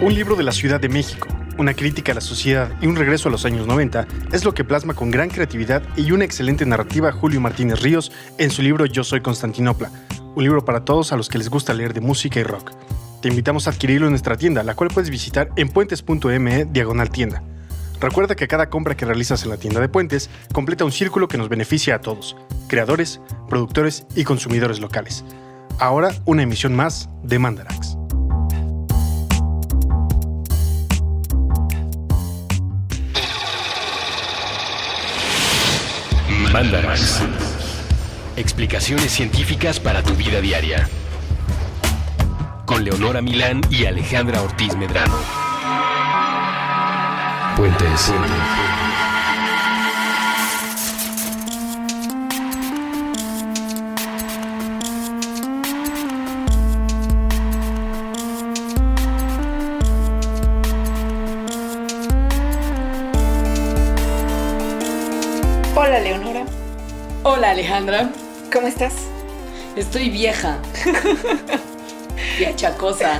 Un libro de la Ciudad de México, una crítica a la sociedad y un regreso a los años 90 es lo que plasma con gran creatividad y una excelente narrativa Julio Martínez Ríos en su libro Yo soy Constantinopla, un libro para todos a los que les gusta leer de música y rock. Te invitamos a adquirirlo en nuestra tienda, la cual puedes visitar en puentes.me/tienda. Recuerda que cada compra que realizas en la tienda de Puentes completa un círculo que nos beneficia a todos, creadores, productores y consumidores locales. Ahora, una emisión más de Mandarax. Mandarax. Explicaciones científicas para tu vida diaria. Con Leonora Milán y Alejandra Ortiz Medrano. Puentes. Hola, Leonora. Hola, Alejandra. ¿Cómo estás? Estoy vieja y achacosa.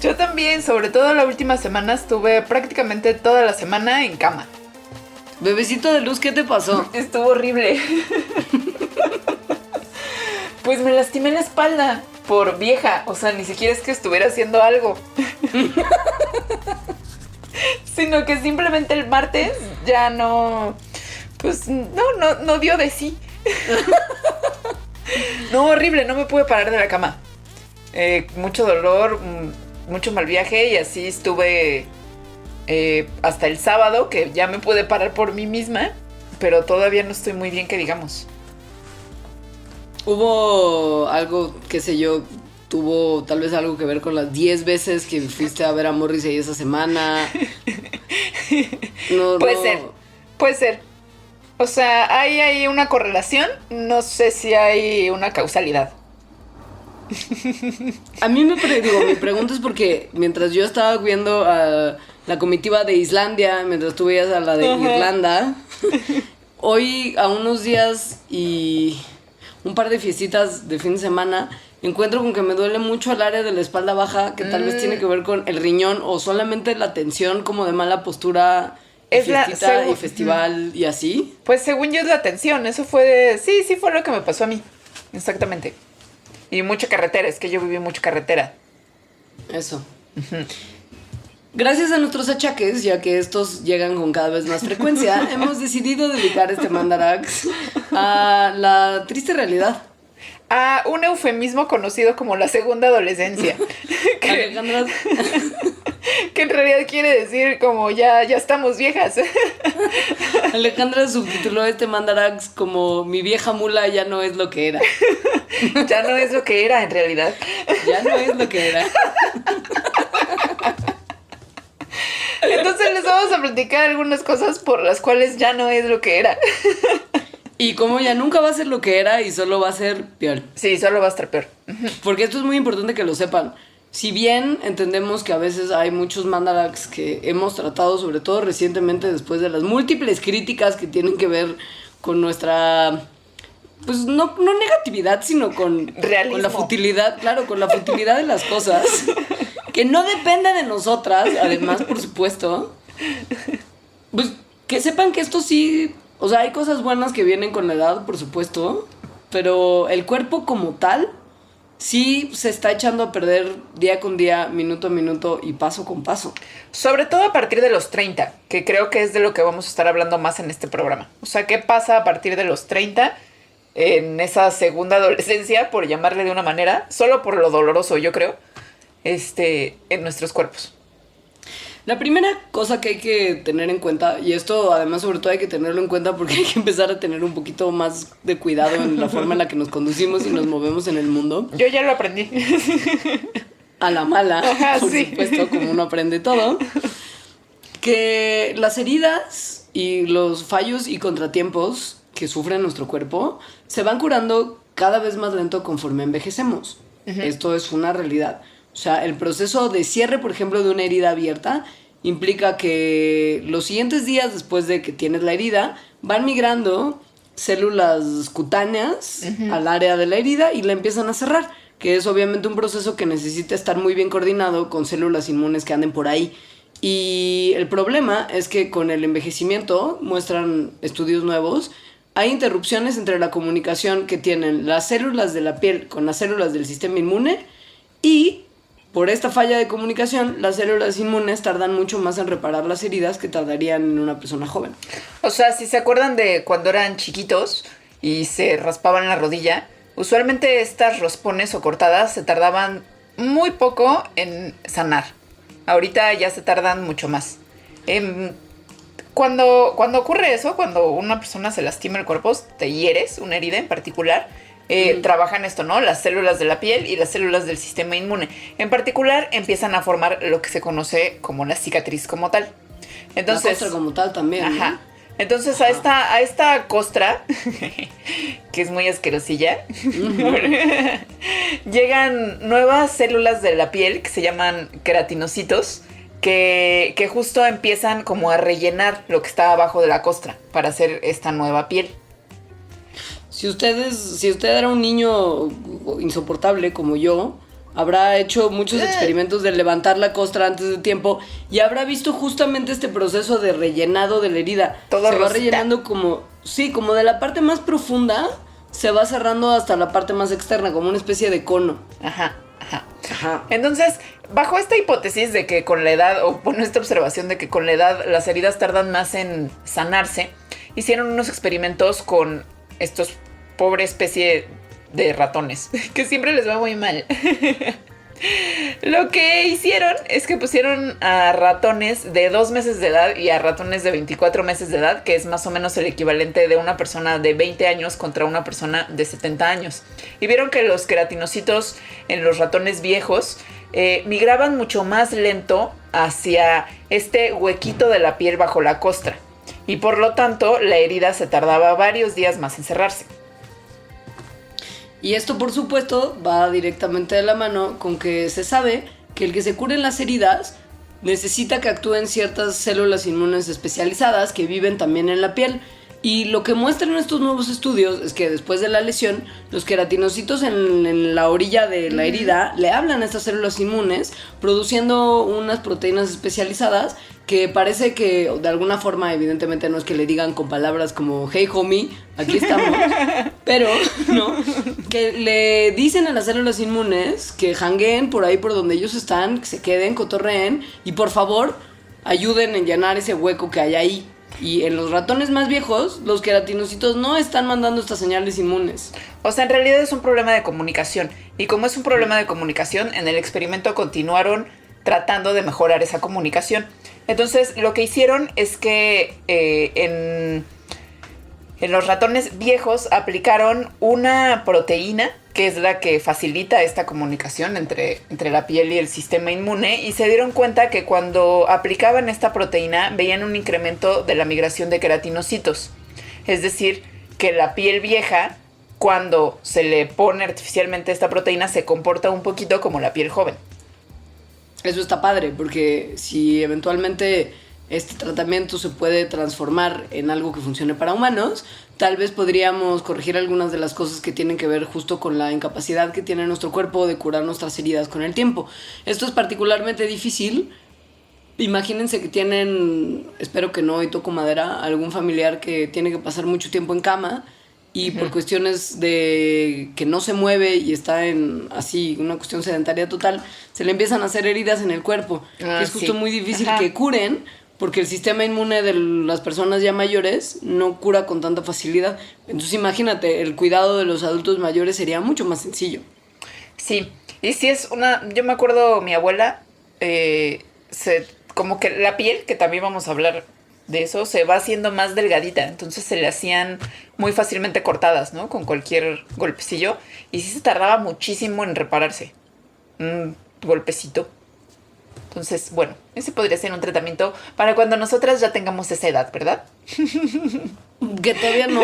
Yo también, sobre todo la última semana estuve prácticamente toda la semana en cama. Bebecito de luz, ¿qué te pasó? Estuvo horrible. Pues me lastimé la espalda por vieja, o sea, ni siquiera es que estuviera haciendo algo. Sino que simplemente el martes ya no... Pues no dio de sí. No, horrible, no me pude parar de la cama. Mucho dolor, mucho mal viaje y así estuve hasta el sábado, que ya me pude parar por mí misma, pero todavía no estoy muy bien, que digamos. Hubo algo, qué sé yo, tuvo tal vez algo que ver con las 10 veces que fuiste a ver a Morrissey esa semana. Puede ser. O sea, hay una correlación, no sé si hay una causalidad. A mí mi pregunta es porque mientras yo estaba viendo a la comitiva de Islandia, mientras tú veías a la de Irlanda, hoy a unos días y un par de fiestitas de fin de semana, encuentro con que me duele mucho el área de la espalda baja, que tal vez tiene que ver con el riñón o solamente la tensión como de mala postura. Es fiestita y festival y así. Pues según yo es la tensión, eso fue... Sí fue lo que me pasó a mí, exactamente. Y mucha carretera, es que yo viví mucha carretera. Eso. Gracias a nuestros achaques, ya que estos llegan con cada vez más frecuencia, hemos decidido dedicar este Mandarax a la triste realidad. A un eufemismo conocido como la segunda adolescencia. Alejandra... Que en realidad quiere decir como ya estamos viejas. Alejandra subtituló este Mandarax como mi vieja mula ya no es lo que era. Ya no es lo que era en realidad. Ya no es lo que era. Entonces les vamos a platicar algunas cosas por las cuales ya no es lo que era. Y como ya nunca va a ser lo que era y solo va a ser peor. Sí, solo va a estar peor. Porque esto es muy importante que lo sepan. Si bien entendemos que a veces hay muchos mandarax que hemos tratado, sobre todo recientemente después de las múltiples críticas que tienen que ver con nuestra, pues no negatividad, sino con la futilidad, claro, con la futilidad de las cosas, que no depende de nosotras, además, por supuesto, pues que sepan que esto sí, o sea, hay cosas buenas que vienen con la edad, por supuesto, pero el cuerpo como tal sí se está echando a perder día con día, minuto a minuto y paso con paso. Sobre todo a partir de los 30, que creo que es de lo que vamos a estar hablando más en este programa. O sea, ¿qué pasa a partir de los 30 en esa segunda adolescencia, por llamarle de una manera, solo por lo doloroso, yo creo, en nuestros cuerpos? La primera cosa que hay que tener en cuenta, y esto además sobre todo hay que tenerlo en cuenta porque hay que empezar a tener un poquito más de cuidado en la forma en la que nos conducimos y nos movemos en el mundo. Yo ya lo aprendí. A la mala, por sí. supuesto, como uno aprende todo. Que las heridas y los fallos y contratiempos que sufre nuestro cuerpo se van curando cada vez más lento conforme envejecemos. Esto es una realidad. O sea, el proceso de cierre, por ejemplo, de una herida abierta implica que los siguientes días después de que tienes la herida van migrando células cutáneas al área de la herida y la empiezan a cerrar. que es obviamente un proceso que necesita estar muy bien coordinado con células inmunes que anden por ahí. Y el problema es que con el envejecimiento, muestran estudios nuevos, hay interrupciones entre la comunicación que tienen las células de la piel con las células del sistema inmune, y por esta falla de comunicación, las células inmunes tardan mucho más en reparar las heridas que tardarían en una persona joven. O sea, si se acuerdan de cuando eran chiquitos y se raspaban la rodilla, usualmente estas raspones o cortadas se tardaban muy poco en sanar. Ahorita ya se tardan mucho más. Cuando ocurre eso, cuando una persona se lastima el cuerpo, te hieres, una herida en particular, trabajan esto, ¿no? Las células de la piel y las células del sistema inmune. En particular, empiezan a formar lo que se conoce como la cicatriz como tal. Entonces, la costra como tal también. Ajá. ¿No? Entonces a esta costra, que es muy asquerosilla, llegan nuevas células de la piel que se llaman queratinocitos, que justo empiezan como a rellenar lo que está abajo de la costra para hacer esta nueva piel. Si usted era un niño insoportable como yo, habrá hecho muchos experimentos de levantar la costra antes de tiempo y habrá visto justamente este proceso de rellenado de la herida. Todo se va rosita. rellenando como de la parte más profunda, se va cerrando hasta la parte más externa, como una especie de cono. Ajá. Ajá. Entonces, bajo esta hipótesis de que con la edad, o bueno, esta observación de que con la edad las heridas tardan más en sanarse, hicieron unos experimentos con estos pobre especie de ratones, que siempre les va muy mal. Lo que hicieron es que pusieron a ratones de 2 meses de edad y a ratones de 24 meses de edad, que es más o menos el equivalente de una persona de 20 años contra una persona de 70 años. Y vieron que los queratinocitos en los ratones viejos migraban mucho más lento hacia este huequito de la piel bajo la costra. Y por lo tanto, la herida se tardaba varios días más en cerrarse. Y esto, por supuesto, va directamente de la mano con que se sabe que el que se curen las heridas necesita que actúen ciertas células inmunes especializadas que viven también en la piel. Y lo que muestran estos nuevos estudios es que después de la lesión, los queratinocitos en la orilla de la herida le hablan a estas células inmunes, produciendo unas proteínas especializadas que parece que de alguna forma, evidentemente no es que le digan con palabras como hey homie, aquí estamos, pero no, que le dicen a las células inmunes que jangueen por ahí por donde ellos están, que se queden, cotorreen y por favor ayuden en llenar ese hueco que hay ahí. Y en los ratones más viejos, los queratinocitos no están mandando estas señales inmunes. O sea, en realidad es un problema de comunicación. Y como es un problema de comunicación, en el experimento continuaron tratando de mejorar esa comunicación. Entonces, lo que hicieron es que en los ratones viejos aplicaron una proteína que es la que facilita esta comunicación entre la piel y el sistema inmune, y se dieron cuenta que cuando aplicaban esta proteína veían un incremento de la migración de queratinocitos. Es decir, que la piel vieja, cuando se le pone artificialmente esta proteína, se comporta un poquito como la piel joven. Eso está padre, porque si eventualmente este tratamiento se puede transformar en algo que funcione para humanos, tal vez podríamos corregir algunas de las cosas que tienen que ver justo con la incapacidad que tiene nuestro cuerpo de curar nuestras heridas con el tiempo. Esto es particularmente difícil. Imagínense que tienen, espero que no, y toco madera, algún familiar que tiene que pasar mucho tiempo en cama y por cuestiones de que no se mueve y está en así una cuestión sedentaria total, se le empiezan a hacer heridas en el cuerpo. Es justo muy difícil que curen, porque el sistema inmune de las personas ya mayores no cura con tanta facilidad. Entonces imagínate, el cuidado de los adultos mayores sería mucho más sencillo. Sí, y si es yo me acuerdo, mi abuela, como que la piel, que también vamos a hablar de eso, se va haciendo más delgadita, entonces se le hacían muy fácilmente cortadas, ¿no? Con cualquier golpecillo, y sí se tardaba muchísimo en repararse. Un golpecito. Entonces, bueno, ese podría ser un tratamiento para cuando nosotras ya tengamos esa edad, ¿verdad? Que todavía no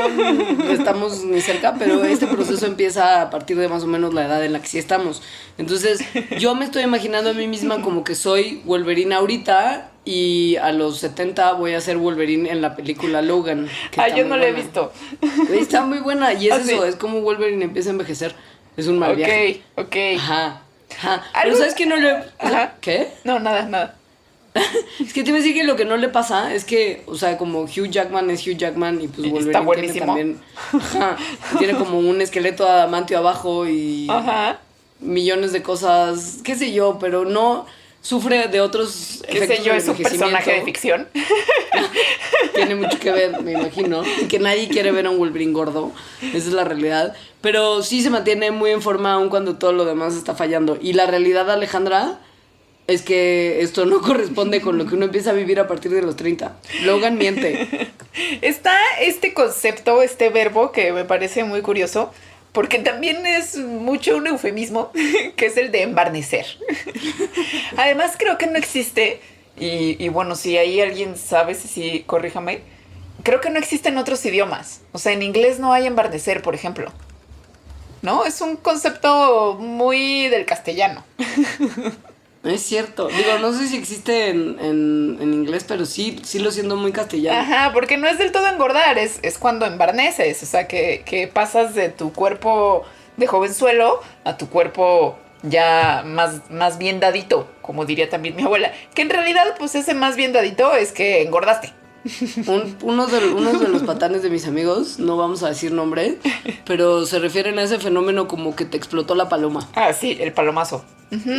estamos ni cerca, pero este proceso empieza a partir de más o menos la edad en la que sí estamos. Entonces, yo me estoy imaginando a mí misma como que soy Wolverine ahorita y a los 70 voy a ser Wolverine en la película Logan. Yo no la he visto. Está muy buena y es ¿Sí? eso, es como Wolverine empieza a envejecer. es un mal viaje. Ok. Ajá. Pero ¿sabes qué no le...? Ajá. ¿Qué? No, nada. Es que te iba a decir que lo que no le pasa es que, o sea, como Hugh Jackman es Hugh Jackman y pues Wolverine está buenísimo. tiene también... Ajá, tiene como un esqueleto adamantio abajo y Ajá. millones de cosas, qué sé yo, pero no sufre de otros Qué efectos sé yo, del es un personaje de envejecimiento. ficción. Tiene mucho que ver, me imagino. Y que nadie quiere ver a un Wolverine gordo. Esa es la realidad. Pero sí se mantiene muy en forma aun cuando todo lo demás está fallando. Y la realidad, Alejandra, es que esto no corresponde con lo que uno empieza a vivir a partir de los 30. Logan miente. Está este concepto, este verbo que me parece muy curioso, porque también es mucho un eufemismo, que es el de embarnecer. Además, creo que no existe, y bueno, si ahí alguien sabe, si corríjame, creo que no existe en otros idiomas. O sea, en inglés no hay embarnecer, por ejemplo. ¿No? Es un concepto muy del castellano. Es cierto. Digo, no sé si existe en inglés, pero sí lo siento muy castellano. Ajá, porque no es del todo engordar, es cuando embarneces. O sea, que pasas de tu cuerpo de jovenzuelo a tu cuerpo ya más bien dadito, como diría también mi abuela. Que en realidad, pues ese más bien dadito es que engordaste. Uno de los patanes de mis amigos, no vamos a decir nombre, pero se refieren a ese fenómeno como que te explotó la paloma. Ah, sí, el palomazo.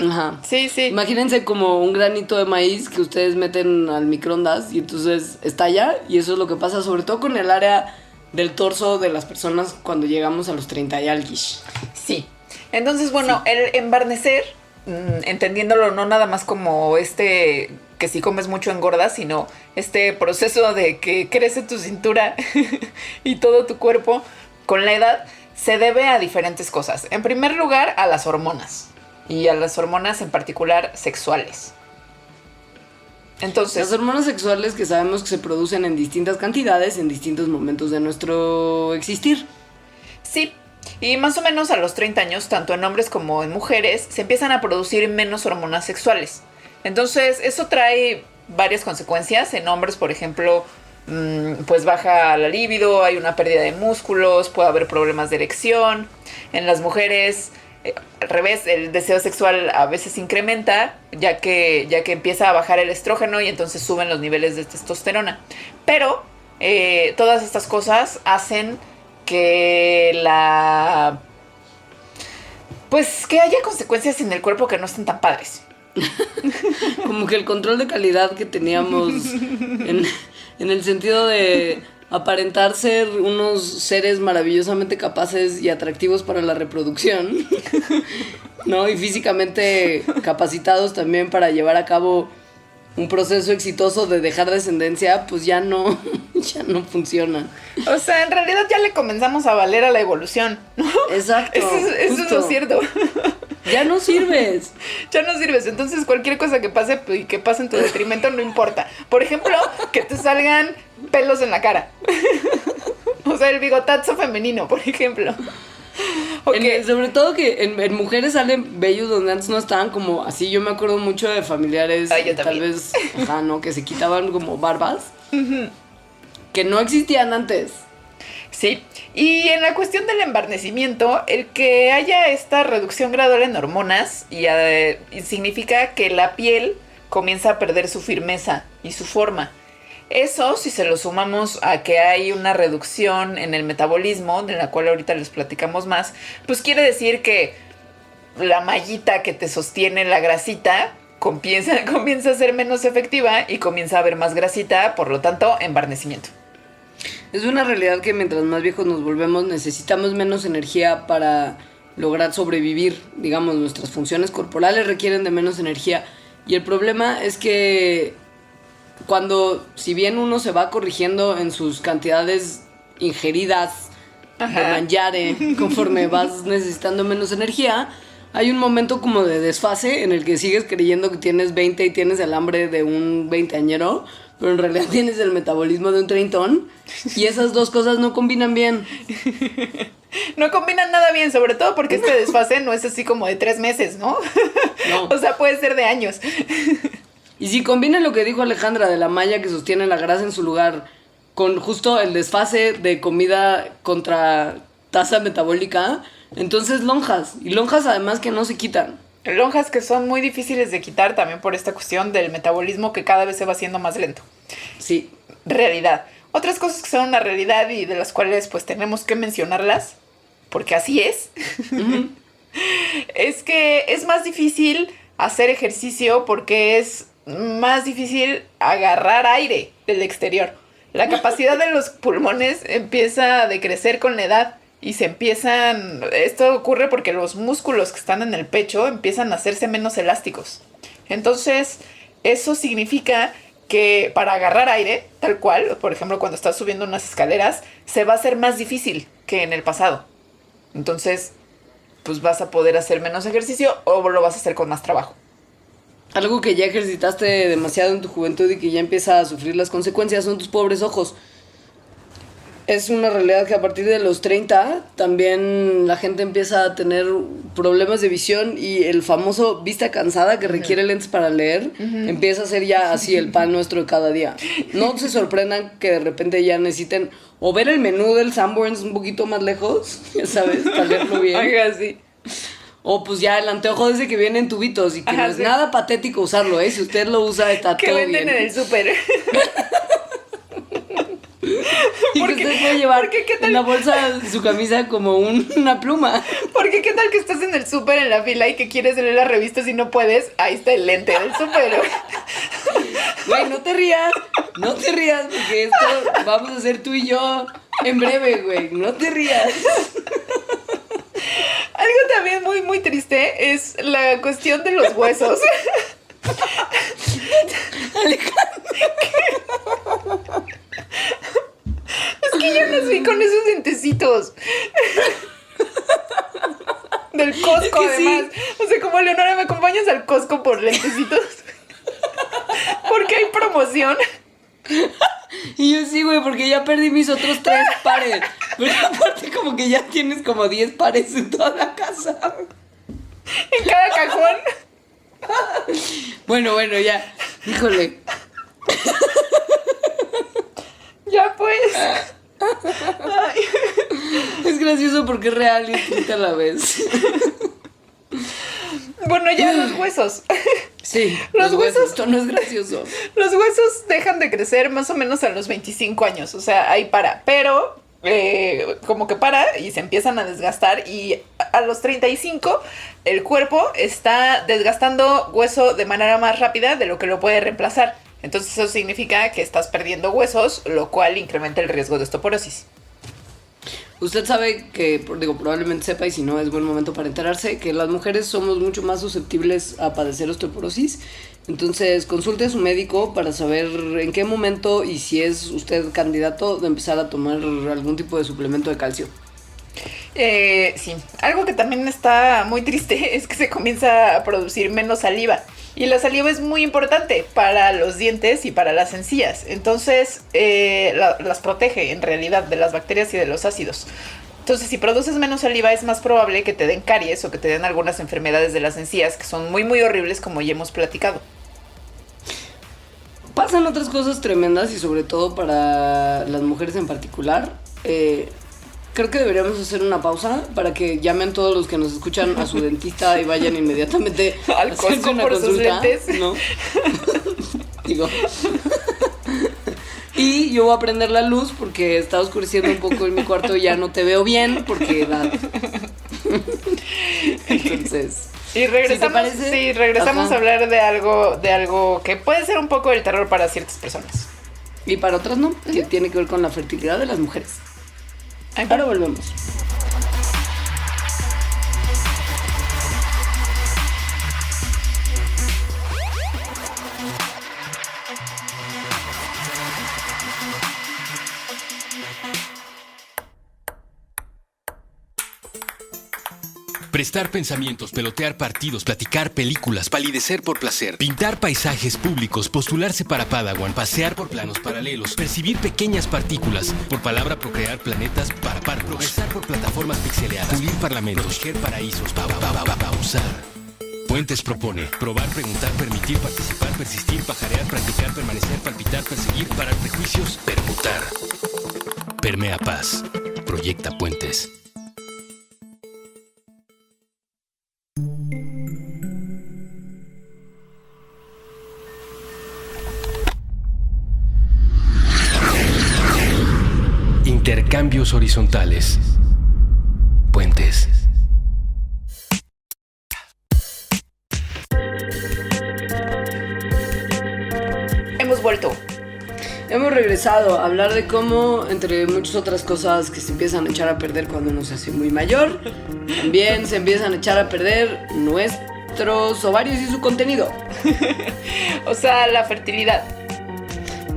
Ajá. Sí. Imagínense como un granito de maíz que ustedes meten al microondas y entonces estalla, y eso es lo que pasa sobre todo con el área del torso de las personas cuando llegamos a los 30 y alguish. Sí. Entonces, bueno, el embarnecer, entendiéndolo no nada más como que si comes mucho engordas, sino este proceso de que crece tu cintura y todo tu cuerpo con la edad, se debe a diferentes cosas. En primer lugar, a las hormonas. Y a las hormonas en particular sexuales. Entonces, las hormonas sexuales que sabemos que se producen en distintas cantidades en distintos momentos de nuestro existir. Sí, y más o menos a los 30 años, tanto en hombres como en mujeres, se empiezan a producir menos hormonas sexuales. Entonces, eso trae varias consecuencias. En hombres, por ejemplo, pues baja la libido, hay una pérdida de músculos, puede haber problemas de erección. En las mujeres, al revés, el deseo sexual a veces incrementa, ya que empieza a bajar el estrógeno y entonces suben los niveles de testosterona. Pero todas estas cosas hacen que que haya consecuencias en el cuerpo que no estén tan padres. Como que el control de calidad que teníamos en el sentido de aparentar ser unos seres maravillosamente capaces y atractivos para la reproducción, ¿no? Y físicamente capacitados también para llevar a cabo un proceso exitoso de dejar descendencia, pues ya no funciona. O sea, en realidad ya le comenzamos a valer a la evolución, ¿no? Exacto. Eso es lo cierto. Ya no sirves. Ya no sirves. Entonces cualquier cosa que pase y que pase en tu detrimento no importa. Por ejemplo, que te salgan pelos en la cara. O sea, el bigotazo femenino, por ejemplo. Okay. Sobre todo que en mujeres salen vellos donde antes no estaban, como así. Yo me acuerdo mucho de familiares, tal vez, ¿no? Que se quitaban como barbas, que no existían antes. Sí, y en la cuestión del embarnecimiento, el que haya esta reducción gradual en hormonas y significa que la piel comienza a perder su firmeza y su forma. Eso, si se lo sumamos a que hay una reducción en el metabolismo, de la cual ahorita les platicamos más, pues quiere decir que la mallita que te sostiene la grasita comienza a ser menos efectiva y comienza a haber más grasita, por lo tanto, embarnecimiento. Es una realidad que mientras más viejos nos volvemos, necesitamos menos energía para lograr sobrevivir. Digamos, nuestras funciones corporales requieren de menos energía. Y el problema es que si bien uno se va corrigiendo en sus cantidades ingeridas de mangiare, conforme vas necesitando menos energía, hay un momento como de desfase en el que sigues creyendo que tienes 20 y tienes el hambre de un veinteañero, pero en realidad tienes el metabolismo de un treintón, y esas dos cosas no combinan bien. No combinan nada bien, sobre todo porque este desfase no es así como de 3 meses, ¿no? No. O sea, puede ser de años. Y si combinan lo que dijo Alejandra de la malla que sostiene la grasa en su lugar con justo el desfase de comida contra tasa metabólica. Entonces lonjas, y lonjas además que no se quitan. Lonjas que son muy difíciles de quitar también por esta cuestión del metabolismo que cada vez se va haciendo más lento. Sí. Realidad. Otras cosas que son una realidad y de las cuales pues tenemos que mencionarlas, porque así es, es que es más difícil hacer ejercicio porque es más difícil agarrar aire del exterior. La capacidad de los pulmones empieza a decrecer con la edad y esto ocurre porque los músculos que están en el pecho empiezan a hacerse menos elásticos. Entonces, eso significa que para agarrar aire, tal cual, por ejemplo, cuando estás subiendo unas escaleras, se va a hacer más difícil que en el pasado. Entonces, pues vas a poder hacer menos ejercicio o lo vas a hacer con más trabajo. Algo que ya ejercitaste demasiado en tu juventud y que ya empieza a sufrir las consecuencias son tus pobres ojos. Es una realidad que a partir de los 30 también la gente empieza a tener problemas de visión y el famoso vista cansada que requiere lentes para leer empieza a ser ya así el pan nuestro de cada día. No se sorprendan que de repente ya necesiten o ver el menú del Sanborns un poquito más lejos, ya sabes, para leerlo bien. Oiga, sí. O pues ya el anteojo ese que viene en tubitos y que no es nada patético usarlo, ¿eh? Si usted lo usa está todo bien. Que venden en el súper. Y que usted puede llevar en la bolsa de su camisa como una pluma. Porque qué tal que estás en el súper en la fila y que quieres leer las revistas y no puedes. Ahí está el lente del súper. Güey, no te rías porque esto vamos a hacer tú y yo en breve, güey. No te rías. Algo también muy, muy triste es la cuestión de los huesos. Es que yo nací con esos dientecitos. Del Costco, Es que además. Sí. O sea, como Leonora, ¿me acompañas al Costco por lentecitos? Porque hay promoción. Y yo sí, güey, porque ya perdí mis otros 3 pares. Pero aparte como que ya tienes como 10 pares en toda la casa. En cada cajón. Bueno, ya. Híjole. Ya pues. Ay. Es gracioso porque es real y triste a la vez. Bueno, ya los huesos. Sí, los huesos. Esto no es gracioso. Los huesos dejan de crecer más o menos a los 25 años. O sea, ahí para. Pero como que para y se empiezan a desgastar. Y a los 35 el cuerpo está desgastando hueso de manera más rápida de lo que lo puede reemplazar. Entonces eso significa que estás perdiendo huesos, lo cual incrementa el riesgo de osteoporosis. Usted sabe que, probablemente sepa, y si no es buen momento para enterarse, que las mujeres somos mucho más susceptibles a padecer osteoporosis. Entonces consulte a su médico para saber en qué momento y si es usted candidato de empezar a tomar algún tipo de suplemento de calcio. Sí, algo que también está muy triste es que se comienza a producir menos saliva. Y la saliva es muy importante para los dientes y para las encías. Entonces, las protege en realidad de las bacterias y de los ácidos. Entonces, si produces menos saliva, es más probable que te den caries o que te den algunas enfermedades de las encías que son muy, muy horribles, como ya hemos platicado. Pasan otras cosas tremendas y sobre todo para las mujeres en particular. Creo que deberíamos hacer una pausa para que llamen todos los que nos escuchan a su dentista y vayan inmediatamente al Costco por sus lentes. ¿No? Digo. Y yo voy a prender la luz porque está oscureciendo un poco en mi cuarto y ya no te veo bien porque edad. Entonces. Y regresamos a hablar de algo que puede ser un poco del terror para ciertas personas. Y para otras no, que tiene que ver con la fertilidad de las mujeres. Ahora volvemos. Prestar pensamientos, pelotear partidos, platicar películas, palidecer por placer, pintar paisajes públicos, postularse para Padawan, pasear por planos paralelos, percibir pequeñas partículas, por palabra procrear planetas para par, progresar por plataformas pixeleadas, pulir parlamentos, proteger paraísos, pausar. Puentes propone probar, preguntar, permitir, participar, persistir, pajarear, practicar, permanecer, palpitar, perseguir, parar prejuicios, permutar. Permea paz. Proyecta puentes. cambios horizontales. Puentes. Hemos vuelto. Hemos regresado a hablar de cómo, entre muchas otras cosas que se empiezan a echar a perder cuando uno se hace muy mayor, también se empiezan a echar a perder nuestros ovarios y su contenido. O sea, la fertilidad.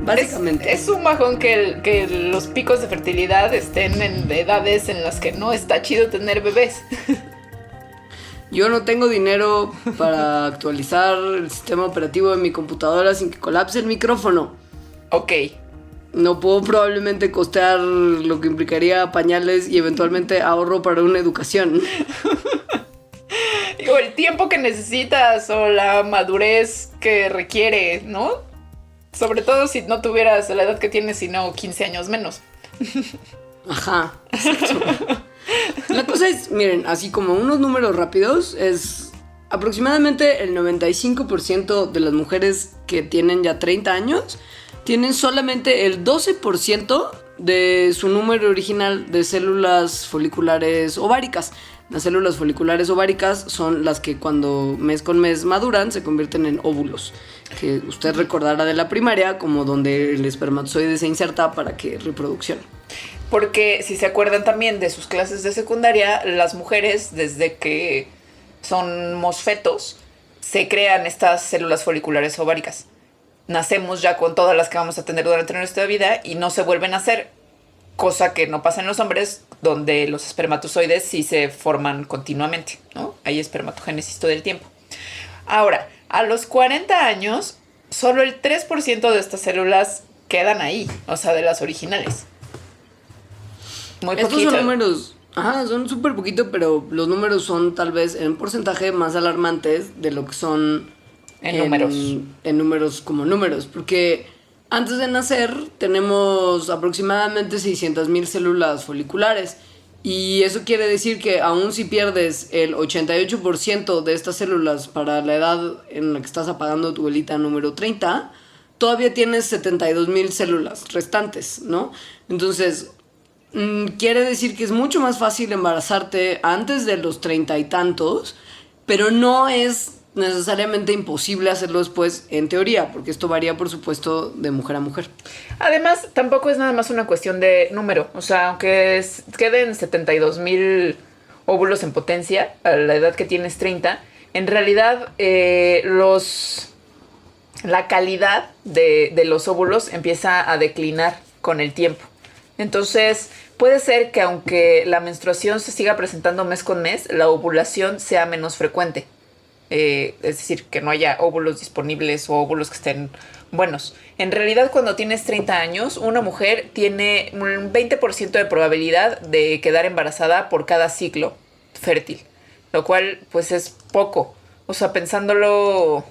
Básicamente. Es un bajón que los picos de fertilidad estén en edades en las que no está chido tener bebés. Yo no tengo dinero para actualizar el sistema operativo de mi computadora sin que colapse el micrófono. Ok. No puedo probablemente costear lo que implicaría pañales y eventualmente ahorro para una educación. O el tiempo que necesitas o la madurez que requiere, ¿no? Sobre todo si no tuvieras la edad que tienes, sino 15 años menos. Ajá, exacto. La cosa es, miren, así como unos números rápidos, es aproximadamente el 95% de las mujeres que tienen ya 30 años tienen solamente el 12% de su número original de células foliculares ováricas. Las células foliculares ováricas son las que cuando mes con mes maduran se convierten en óvulos, que usted recordará de la primaria como donde el espermatozoide se inserta para que reproducción. Porque si se acuerdan también de sus clases de secundaria, las mujeres desde que somos fetos se crean estas células foliculares ováricas. Nacemos ya con todas las que vamos a tener durante nuestra vida y no se vuelven a hacer, cosa que no pasa en los hombres, donde los espermatozoides sí se forman continuamente, ¿no? Hay espermatogénesis todo el tiempo. Ahora, a los 40 años, solo el 3% de estas células quedan ahí, o sea, de las originales. Muy Estos poquito. son números, son súper poquito, pero los números son tal vez en porcentaje más alarmantes de lo que son En números. En números como números, porque antes de nacer tenemos aproximadamente 600,000 células foliculares y eso quiere decir que aun si pierdes el 88% de estas células para la edad en la que estás apagando tu velita número 30, todavía tienes 72,000 células restantes, ¿no? Entonces, quiere decir que es mucho más fácil embarazarte antes de los 30 y tantos, pero no es necesariamente imposible hacerlo después, en teoría, porque esto varía, por supuesto, de mujer a mujer. Además, tampoco es nada más una cuestión de número. O sea, aunque queden 72,000 óvulos en potencia a la edad que tienes 30, en realidad la calidad de los óvulos empieza a declinar con el tiempo. Entonces, puede ser que aunque la menstruación se siga presentando mes con mes, la ovulación sea menos frecuente. Es decir, que no haya óvulos disponibles o óvulos que estén buenos. En realidad, cuando tienes 30 años, una mujer tiene un 20% de probabilidad de quedar embarazada por cada ciclo fértil, lo cual pues es poco. O sea, pensándolo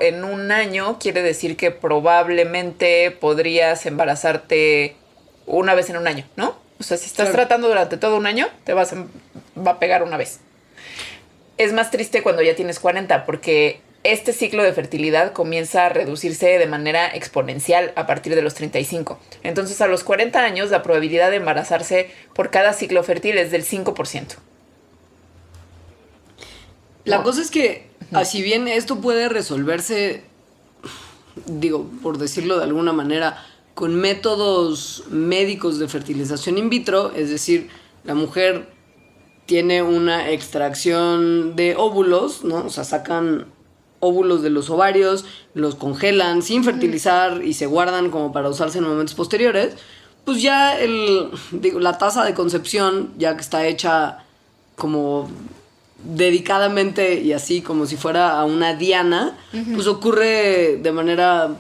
en un año, quiere decir que probablemente podrías embarazarte una vez en un año, ¿no? O sea, si estás tratando durante todo un año, va a pegar una vez. Es más triste cuando ya tienes 40, porque este ciclo de fertilidad comienza a reducirse de manera exponencial a partir de los 35. Entonces, a los 40 años, la probabilidad de embarazarse por cada ciclo fértil es del 5%. La cosa es que, así bien esto puede resolverse, digo, por decirlo de alguna manera, con métodos médicos de fertilización in vitro, es decir, la mujer tiene una extracción de óvulos, ¿no? O sea, sacan óvulos de los ovarios, los congelan sin fertilizar y se guardan como para usarse en momentos posteriores. Pues ya la tasa de concepción, ya que está hecha como dedicadamente y así como si fuera a una diana, pues ocurre de manera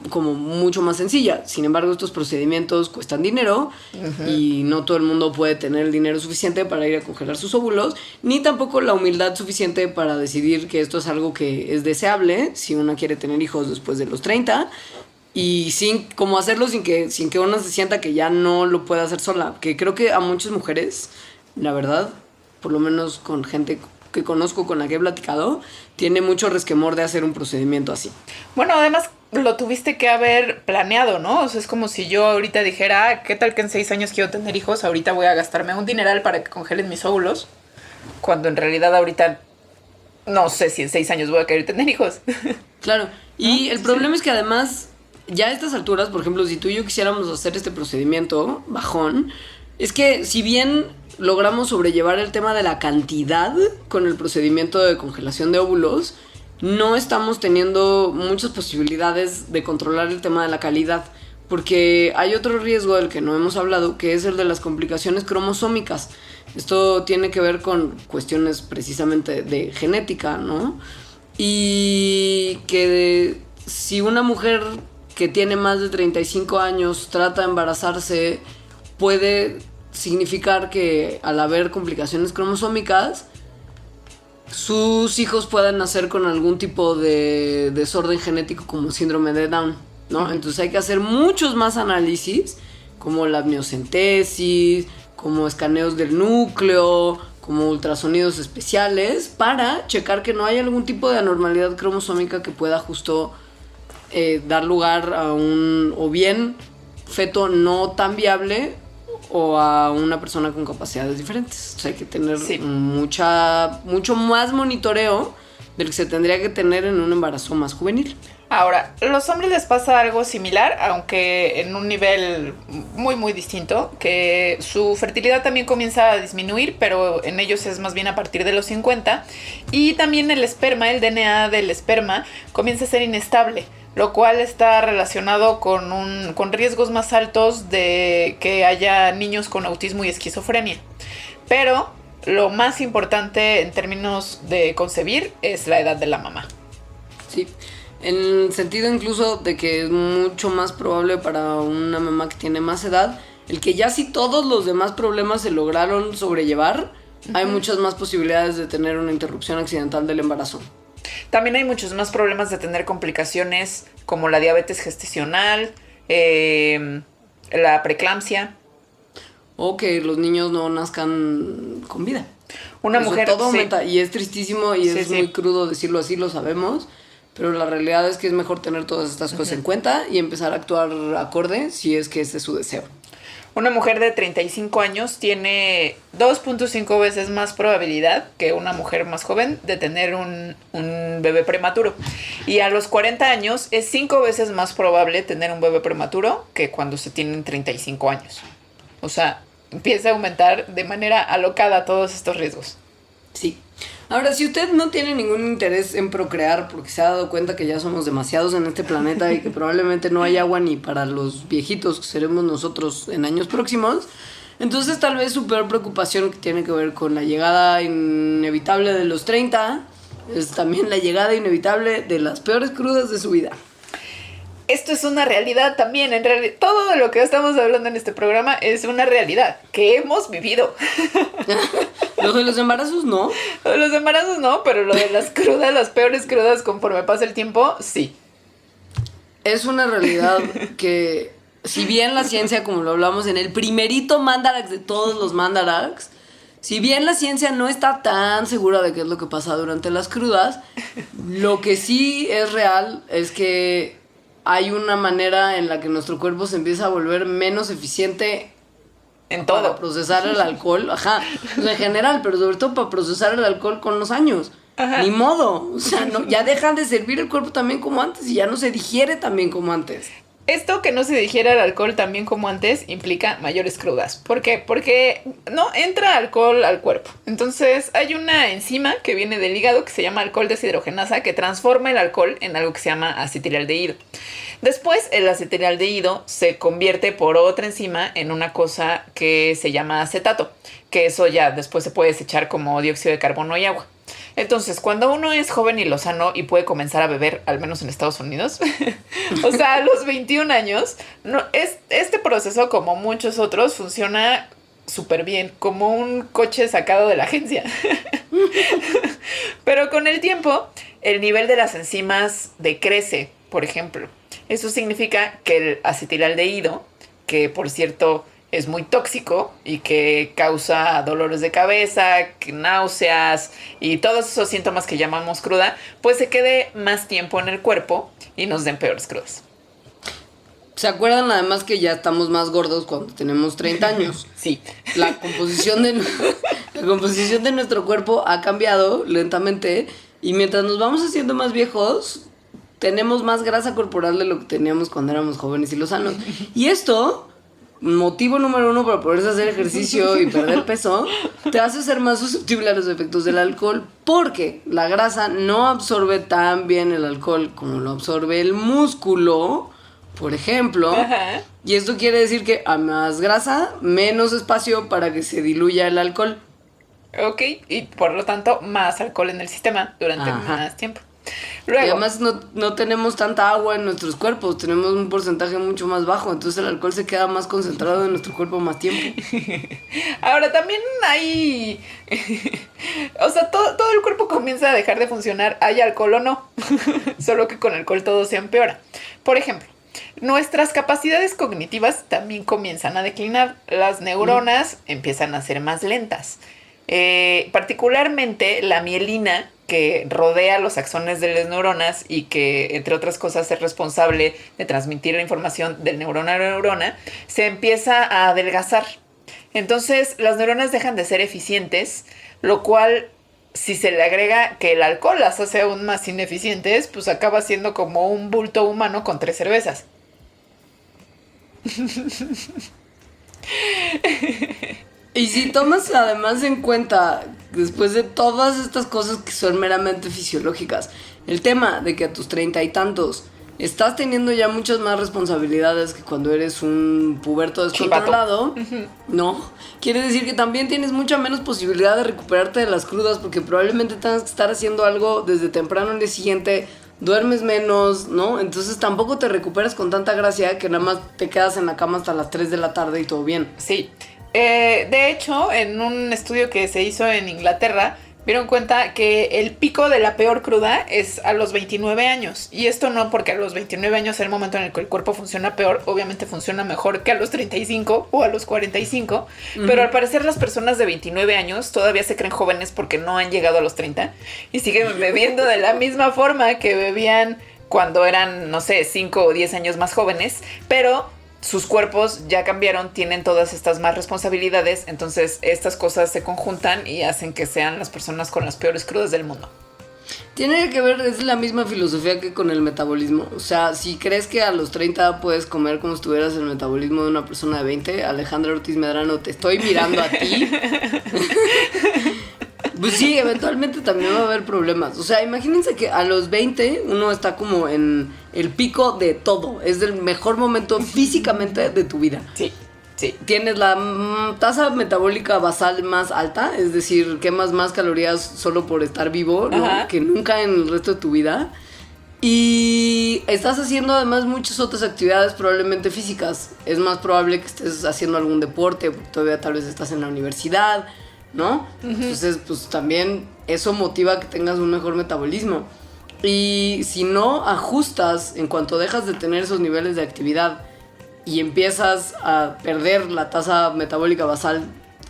como mucho más sencilla. Sin embargo, estos procedimientos cuestan dinero y no todo el mundo puede tener el dinero suficiente para ir a congelar sus óvulos, ni tampoco la humildad suficiente para decidir que esto es algo que es deseable si una quiere tener hijos después de los 30 y cómo hacerlo sin que una se sienta que ya no lo puede hacer sola, que creo que a muchas mujeres, la verdad, por lo menos con gente que conozco, con la que he platicado, tiene mucho resquemor de hacer un procedimiento así. Bueno, además lo tuviste que haber planeado, ¿no? O sea, es como si yo ahorita dijera, ¿qué tal que en 6 años quiero tener hijos? Ahorita voy a gastarme un dineral para que congelen mis óvulos, cuando en realidad ahorita no sé si en 6 años voy a querer tener hijos. Claro, y el problema es que además, ya a estas alturas, por ejemplo, si tú y yo quisiéramos hacer este procedimiento bajón, es que si bien logramos sobrellevar el tema de la cantidad con el procedimiento de congelación de óvulos, no estamos teniendo muchas posibilidades de controlar el tema de la calidad, porque hay otro riesgo del que no hemos hablado, que es el de las complicaciones cromosómicas. Esto tiene que ver con cuestiones precisamente de genética, ¿no? Y que si una mujer que tiene más de 35 años trata de embarazarse, puede significar que al haber complicaciones cromosómicas, sus hijos puedan nacer con algún tipo de desorden genético como síndrome de Down, ¿no? Entonces hay que hacer muchos más análisis, como la amniocentesis, como escaneos del núcleo, como ultrasonidos especiales, para checar que no hay algún tipo de anormalidad cromosómica que pueda justo dar lugar a un, o bien, feto no tan viable, o a una persona con capacidades diferentes. O sea, hay que tener mucho más monitoreo del que se tendría que tener en un embarazo más juvenil. Ahora, los hombres les pasa algo similar, aunque en un nivel muy, muy distinto, que su fertilidad también comienza a disminuir, pero en ellos es más bien a partir de los 50, y también el esperma, el DNA del esperma, comienza a ser inestable, lo cual está relacionado con riesgos más altos de que haya niños con autismo y esquizofrenia. Pero lo más importante en términos de concebir es la edad de la mamá. Sí, en el sentido incluso de que es mucho más probable para una mamá que tiene más edad, el que ya si todos los demás problemas se lograron sobrellevar, hay muchas más posibilidades de tener una interrupción accidental del embarazo. También hay muchos más problemas de tener complicaciones como la diabetes gestacional, la preeclampsia. O que los niños no nazcan con vida. Una eso mujer... todo aumenta, y es tristísimo y es muy sí. crudo decirlo así, lo sabemos, pero la realidad es que es mejor tener todas estas cosas en cuenta y empezar a actuar acorde si es que ese es su deseo. Una mujer de 35 años tiene 2.5 veces más probabilidad que una mujer más joven de tener un bebé prematuro. Y a los 40 años es 5 veces más probable tener un bebé prematuro que cuando se tienen 35 años. O sea, empieza a aumentar de manera alocada todos estos riesgos. Sí. Ahora, si usted no tiene ningún interés en procrear porque se ha dado cuenta que ya somos demasiados en este planeta y que probablemente no hay agua ni para los viejitos que seremos nosotros en años próximos, entonces tal vez su peor preocupación, que tiene que ver con la llegada inevitable de los 30, es también la llegada inevitable de las peores crudas de su vida. Esto es una realidad también, en realidad todo lo que estamos hablando en este programa es una realidad que hemos vivido. Lo de los embarazos no. Lo de los embarazos no, pero lo de las crudas, las peores crudas conforme pasa el tiempo, sí. Es una realidad que, si bien la ciencia, como lo hablamos en el primerito Mandarax de todos los Mandarax, si bien la ciencia no está tan segura de qué es lo que pasa durante las crudas, lo que sí es real es que hay una manera en la que nuestro cuerpo se empieza a volver menos eficiente en todo. Para procesar el alcohol, ajá, o sea, en general, pero sobre todo para procesar el alcohol con los años. Ajá. Ni modo, o sea, no, ya dejan de servir el cuerpo también como antes y ya no se digiere también como antes. Esto que no se digiera el alcohol también como antes implica mayores crudas. ¿Por qué? Porque no entra alcohol al cuerpo. Entonces hay una enzima que viene del hígado que se llama alcohol deshidrogenasa que transforma el alcohol en algo que se llama acetilaldehído. Después el acetilaldehído se convierte por otra enzima en una cosa que se llama acetato, que eso ya después se puede desechar como dióxido de carbono y agua. Entonces, cuando uno es joven y lozano y puede comenzar a beber, al menos en Estados Unidos, o sea, a los 21 años, no, este proceso, como muchos otros, funciona súper bien, como un coche sacado de la agencia. Pero con el tiempo, el nivel de las enzimas decrece, por ejemplo. Eso significa que el acetilaldehído, que por cierto es muy tóxico y que causa dolores de cabeza, náuseas y todos esos síntomas que llamamos cruda, pues se quede más tiempo en el cuerpo y nos den peores crudas. ¿Se acuerdan además que ya estamos más gordos cuando tenemos 30 años? Sí. La composición de nuestro cuerpo ha cambiado lentamente y mientras nos vamos haciendo más viejos, tenemos más grasa corporal de lo que teníamos cuando éramos jóvenes y lozanos. Y esto, motivo número 1 para poderse hacer ejercicio y perder peso, te hace ser más susceptible a los efectos del alcohol porque la grasa no absorbe tan bien el alcohol como lo absorbe el músculo, por ejemplo. Ajá. Y esto quiere decir que a más grasa, menos espacio para que se diluya el alcohol. Ok, y por lo tanto, más alcohol en el sistema durante Ajá. más tiempo. Y Luego, además no tenemos tanta agua en nuestros cuerpos, tenemos un porcentaje mucho más bajo, entonces el alcohol se queda más concentrado en nuestro cuerpo más tiempo. ahora también hay... o sea, todo el cuerpo comienza a dejar de funcionar, hay alcohol o no. Solo que con alcohol todo se empeora. Por ejemplo, nuestras capacidades cognitivas también comienzan a declinar. Las neuronas empiezan a ser más lentas. Particularmente la mielina, que rodea los axones de las neuronas y que, entre otras cosas, es responsable de transmitir la información de neurona a neurona, se empieza a adelgazar. Entonces, las neuronas dejan de ser eficientes, lo cual, si se le agrega que el alcohol las hace aún más ineficientes, pues acaba siendo como un bulto humano con 3 cervezas. Y si tomas además en cuenta, después de todas estas cosas que son meramente fisiológicas, el tema de que a tus 30 y tantos estás teniendo ya muchas más responsabilidades que cuando eres un puberto descontrolado, no, quiere decir que también tienes mucha menos posibilidad de recuperarte de las crudas porque probablemente tengas que estar haciendo algo desde temprano el día siguiente, duermes menos, ¿no? Entonces tampoco te recuperas con tanta gracia que nada más te quedas en la cama hasta las 3 de la tarde y todo bien. Sí. De hecho, en un estudio que se hizo en Inglaterra, dieron cuenta que el pico de la peor cruda es a los 29 años. Y esto no porque a los 29 años es el momento en el que el cuerpo funciona peor. Obviamente funciona mejor que a los 35 o a los 45. Pero al parecer las personas de 29 años todavía se creen jóvenes porque no han llegado a los 30. Y siguen bebiendo de la misma forma que bebían cuando eran, no sé, 5 o 10 años más jóvenes. Pero sus cuerpos ya cambiaron, tienen todas estas más responsabilidades, entonces estas cosas se conjuntan y hacen que sean las personas con las peores crudas del mundo. Tiene que ver, es la misma filosofía que con el metabolismo. O sea, si crees que a los 30 puedes comer como si tuvieras el metabolismo de una persona de 20, Alejandra Ortiz Medrano, te estoy mirando a ti. Pues sí, eventualmente también va a haber problemas. O sea, imagínense que a los 20 uno está como en el pico de todo. Es el mejor momento físicamente de tu vida. Sí, sí. Tienes la tasa metabólica basal más alta, es decir, quemas más calorías solo por estar vivo, ¿no? Ajá. Que nunca en el resto de tu vida. Y estás haciendo además muchas otras actividades probablemente físicas. Es más probable que estés haciendo algún deporte, porque todavía tal vez estás en la universidad, ¿no? Entonces, pues también eso motiva que tengas un mejor metabolismo. Y si no ajustas en cuanto dejas de tener esos niveles de actividad y empiezas a perder la tasa metabólica basal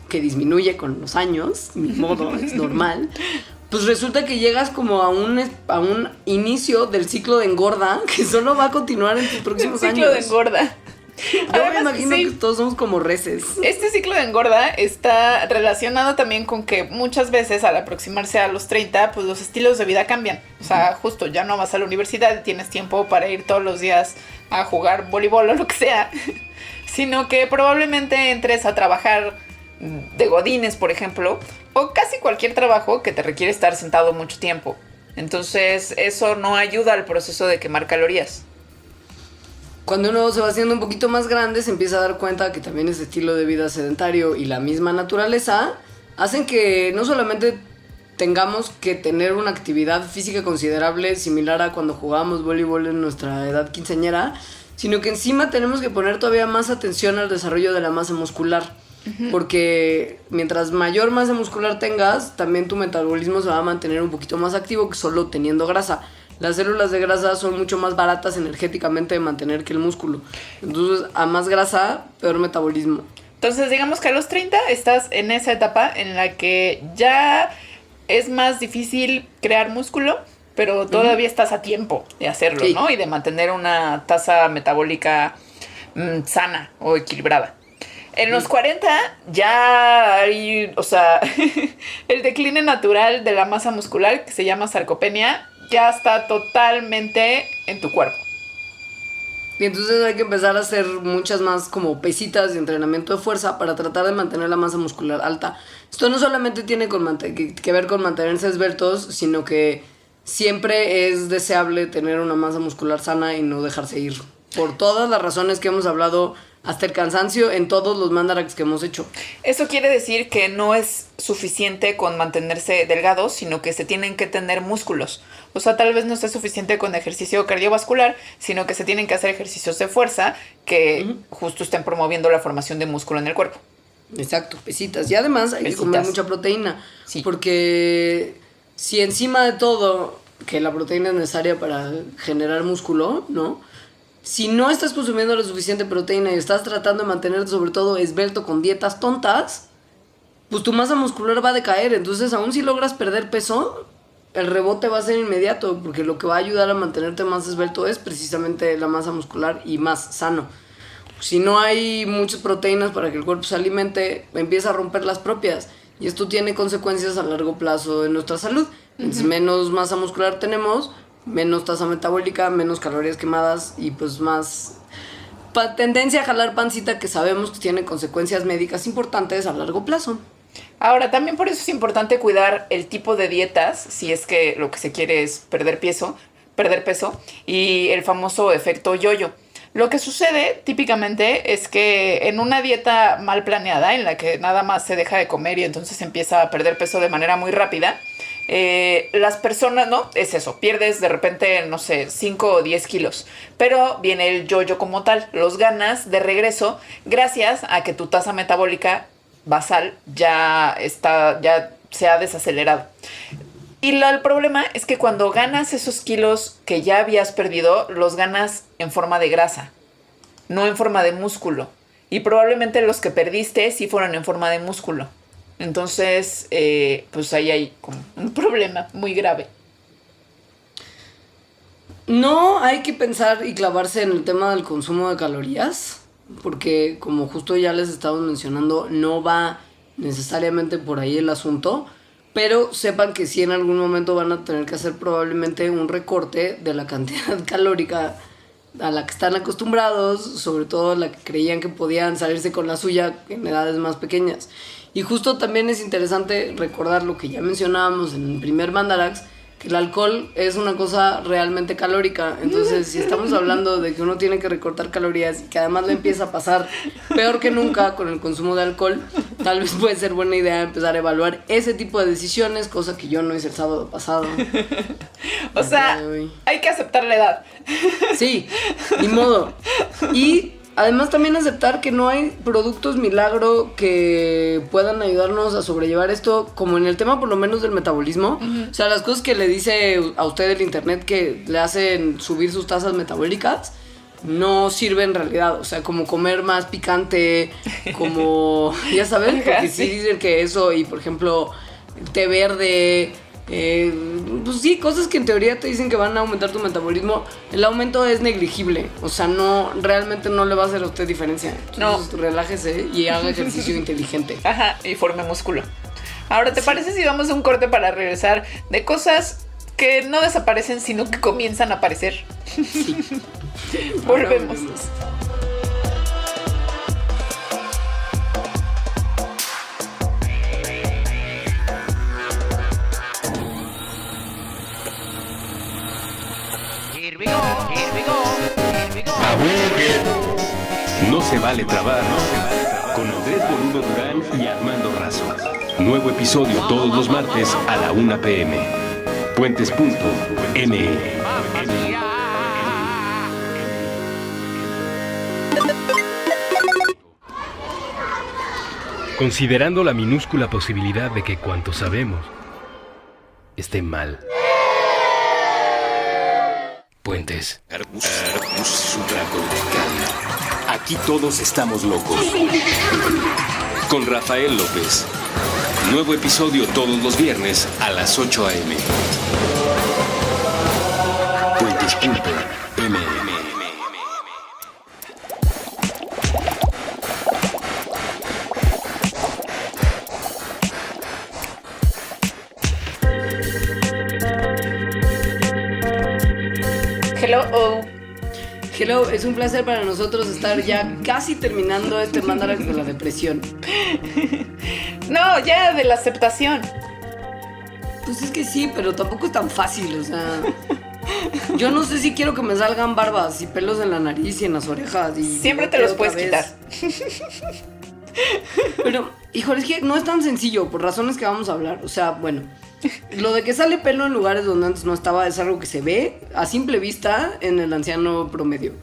que disminuye con los años, ni modo, es normal, pues resulta que llegas como a un inicio del ciclo de engorda que solo va a continuar en tus próximos años. Ciclo de engorda. Yo me imagino que todos somos como reses. Este ciclo de engorda está relacionado también con que muchas veces al aproximarse a los 30, pues los estilos de vida cambian. O sea, justo ya no vas a la universidad y tienes tiempo para ir todos los días a jugar voleibol o lo que sea, sino que probablemente entres a trabajar de godines, por ejemplo, o casi cualquier trabajo que te requiere estar sentado mucho tiempo. Entonces, eso no ayuda al proceso de quemar calorías. Cuando uno se va haciendo un poquito más grande, se empieza a dar cuenta que también ese estilo de vida sedentario y la misma naturaleza hacen que no solamente tengamos que tener una actividad física considerable similar a cuando jugábamos voleibol en nuestra edad quinceañera, sino que encima tenemos que poner todavía más atención al desarrollo de la masa muscular. Porque mientras mayor masa muscular tengas, también tu metabolismo se va a mantener un poquito más activo que solo teniendo grasa. Las células de grasa son mucho más baratas energéticamente de mantener que el músculo. Entonces, a más grasa, peor metabolismo. Entonces, digamos que a los 30 estás en esa etapa en la que ya es más difícil crear músculo, pero todavía estás a tiempo de hacerlo, ¿no? Y de mantener una tasa metabólica sana o equilibrada. En los 40 ya hay, o sea, el decline natural de la masa muscular, que se llama sarcopenia, ya está totalmente en tu cuerpo. Y entonces hay que empezar a hacer muchas más como pesitas de entrenamiento de fuerza para tratar de mantener la masa muscular alta. Esto no solamente tiene que ver con mantenerse esbeltos, sino que siempre es deseable tener una masa muscular sana y no dejarse ir. Por todas las razones que hemos hablado hasta el cansancio en todos los mandarax que hemos hecho. Eso quiere decir que no es suficiente con mantenerse delgados, sino que se tienen que tener músculos. O sea, tal vez no sea suficiente con ejercicio cardiovascular, sino que se tienen que hacer ejercicios de fuerza que justo estén promoviendo la formación de músculo en el cuerpo. Exacto, pesitas. Y además hay que comer mucha proteína. Sí. Porque si encima de todo, que la proteína es necesaria para generar músculo, ¿no? Si no estás consumiendo la suficiente proteína y estás tratando de mantenerte sobre todo esbelto con dietas tontas, pues tu masa muscular va a decaer. Entonces, aun si logras perder peso, el rebote va a ser inmediato, porque lo que va a ayudar a mantenerte más esbelto es precisamente la masa muscular y más sano. Si no hay muchas proteínas para que el cuerpo se alimente, empieza a romper las propias. Y esto tiene consecuencias a largo plazo en nuestra salud. Entonces, menos masa muscular tenemos, menos tasa metabólica, menos calorías quemadas y pues más tendencia a jalar pancita, que sabemos que tiene consecuencias médicas importantes a largo plazo. Ahora, también por eso es importante cuidar el tipo de dietas, si es que lo que se quiere es perder peso, y el famoso efecto yo-yo. Lo que sucede típicamente es que en una dieta mal planeada, en la que nada más se deja de comer y entonces empieza a perder peso de manera muy rápida, las personas, ¿no? Es eso, pierdes de repente, no sé, 5 o 10 kilos, pero viene el yo-yo como tal, los ganas de regreso gracias a que tu tasa metabólica basal ya se ha desacelerado. Y el problema es que cuando ganas esos kilos que ya habías perdido, los ganas en forma de grasa, no en forma de músculo. Y probablemente los que perdiste sí fueron en forma de músculo. Entonces, pues ahí hay como un problema muy grave. No hay que pensar y clavarse en el tema del consumo de calorías, porque como justo ya les estamos mencionando, no va necesariamente por ahí el asunto, pero sepan que sí en algún momento van a tener que hacer probablemente un recorte de la cantidad calórica a la que están acostumbrados, sobre todo la que creían que podían salirse con la suya en edades más pequeñas. Y justo también es interesante recordar lo que ya mencionábamos en el primer Mandarax, que el alcohol es una cosa realmente calórica. Entonces, si estamos hablando de que uno tiene que recortar calorías y que además le empieza a pasar peor que nunca con el consumo de alcohol, tal vez puede ser buena idea empezar a evaluar ese tipo de decisiones, cosa que yo no hice el sábado pasado. O sea, hay que aceptar la edad. Sí, ni modo. Y además también aceptar que no hay productos milagro que puedan ayudarnos a sobrellevar esto, como en el tema por lo menos del metabolismo. O sea, las cosas que le dice a usted el internet que le hacen subir sus tasas metabólicas no sirven en realidad. O sea, como comer más picante, como, ya saben, porque sí dicen que eso, y por ejemplo, té verde, pues sí, cosas que en teoría te dicen que van a aumentar tu metabolismo. El aumento es negligible, o sea, no, realmente no le va a hacer a usted diferencia. Entonces, relájese y haga ejercicio inteligente. Ajá, y forme músculo. Ahora, ¿te parece si vamos a un corte para regresar de cosas que no desaparecen, sino que comienzan a aparecer? Sí. Volvemos. No se vale trabar, con Andrés Boludo Durán y Armando Razo. Nuevo episodio todos los martes a la 1 p.m. Puentes.me. Considerando la minúscula posibilidad de que cuanto sabemos esté mal. Puentes. Aquí todos estamos locos. Con Rafael López. Nuevo episodio todos los viernes a las 8 a.m. Puentes Pulpo MM. Hello, es un placer para nosotros estar ya casi terminando este Mandarax de la depresión. No, ya de la aceptación. Pues es que sí, pero tampoco es tan fácil, o sea... Yo no sé si quiero que me salgan barbas y pelos en la nariz y en las orejas y... Siempre te los puedes quitar. Pero, híjole, es que no es tan sencillo, por razones que vamos a hablar. O sea, bueno, lo de que sale pelo en lugares donde antes no estaba es algo que se ve a simple vista en el anciano promedio.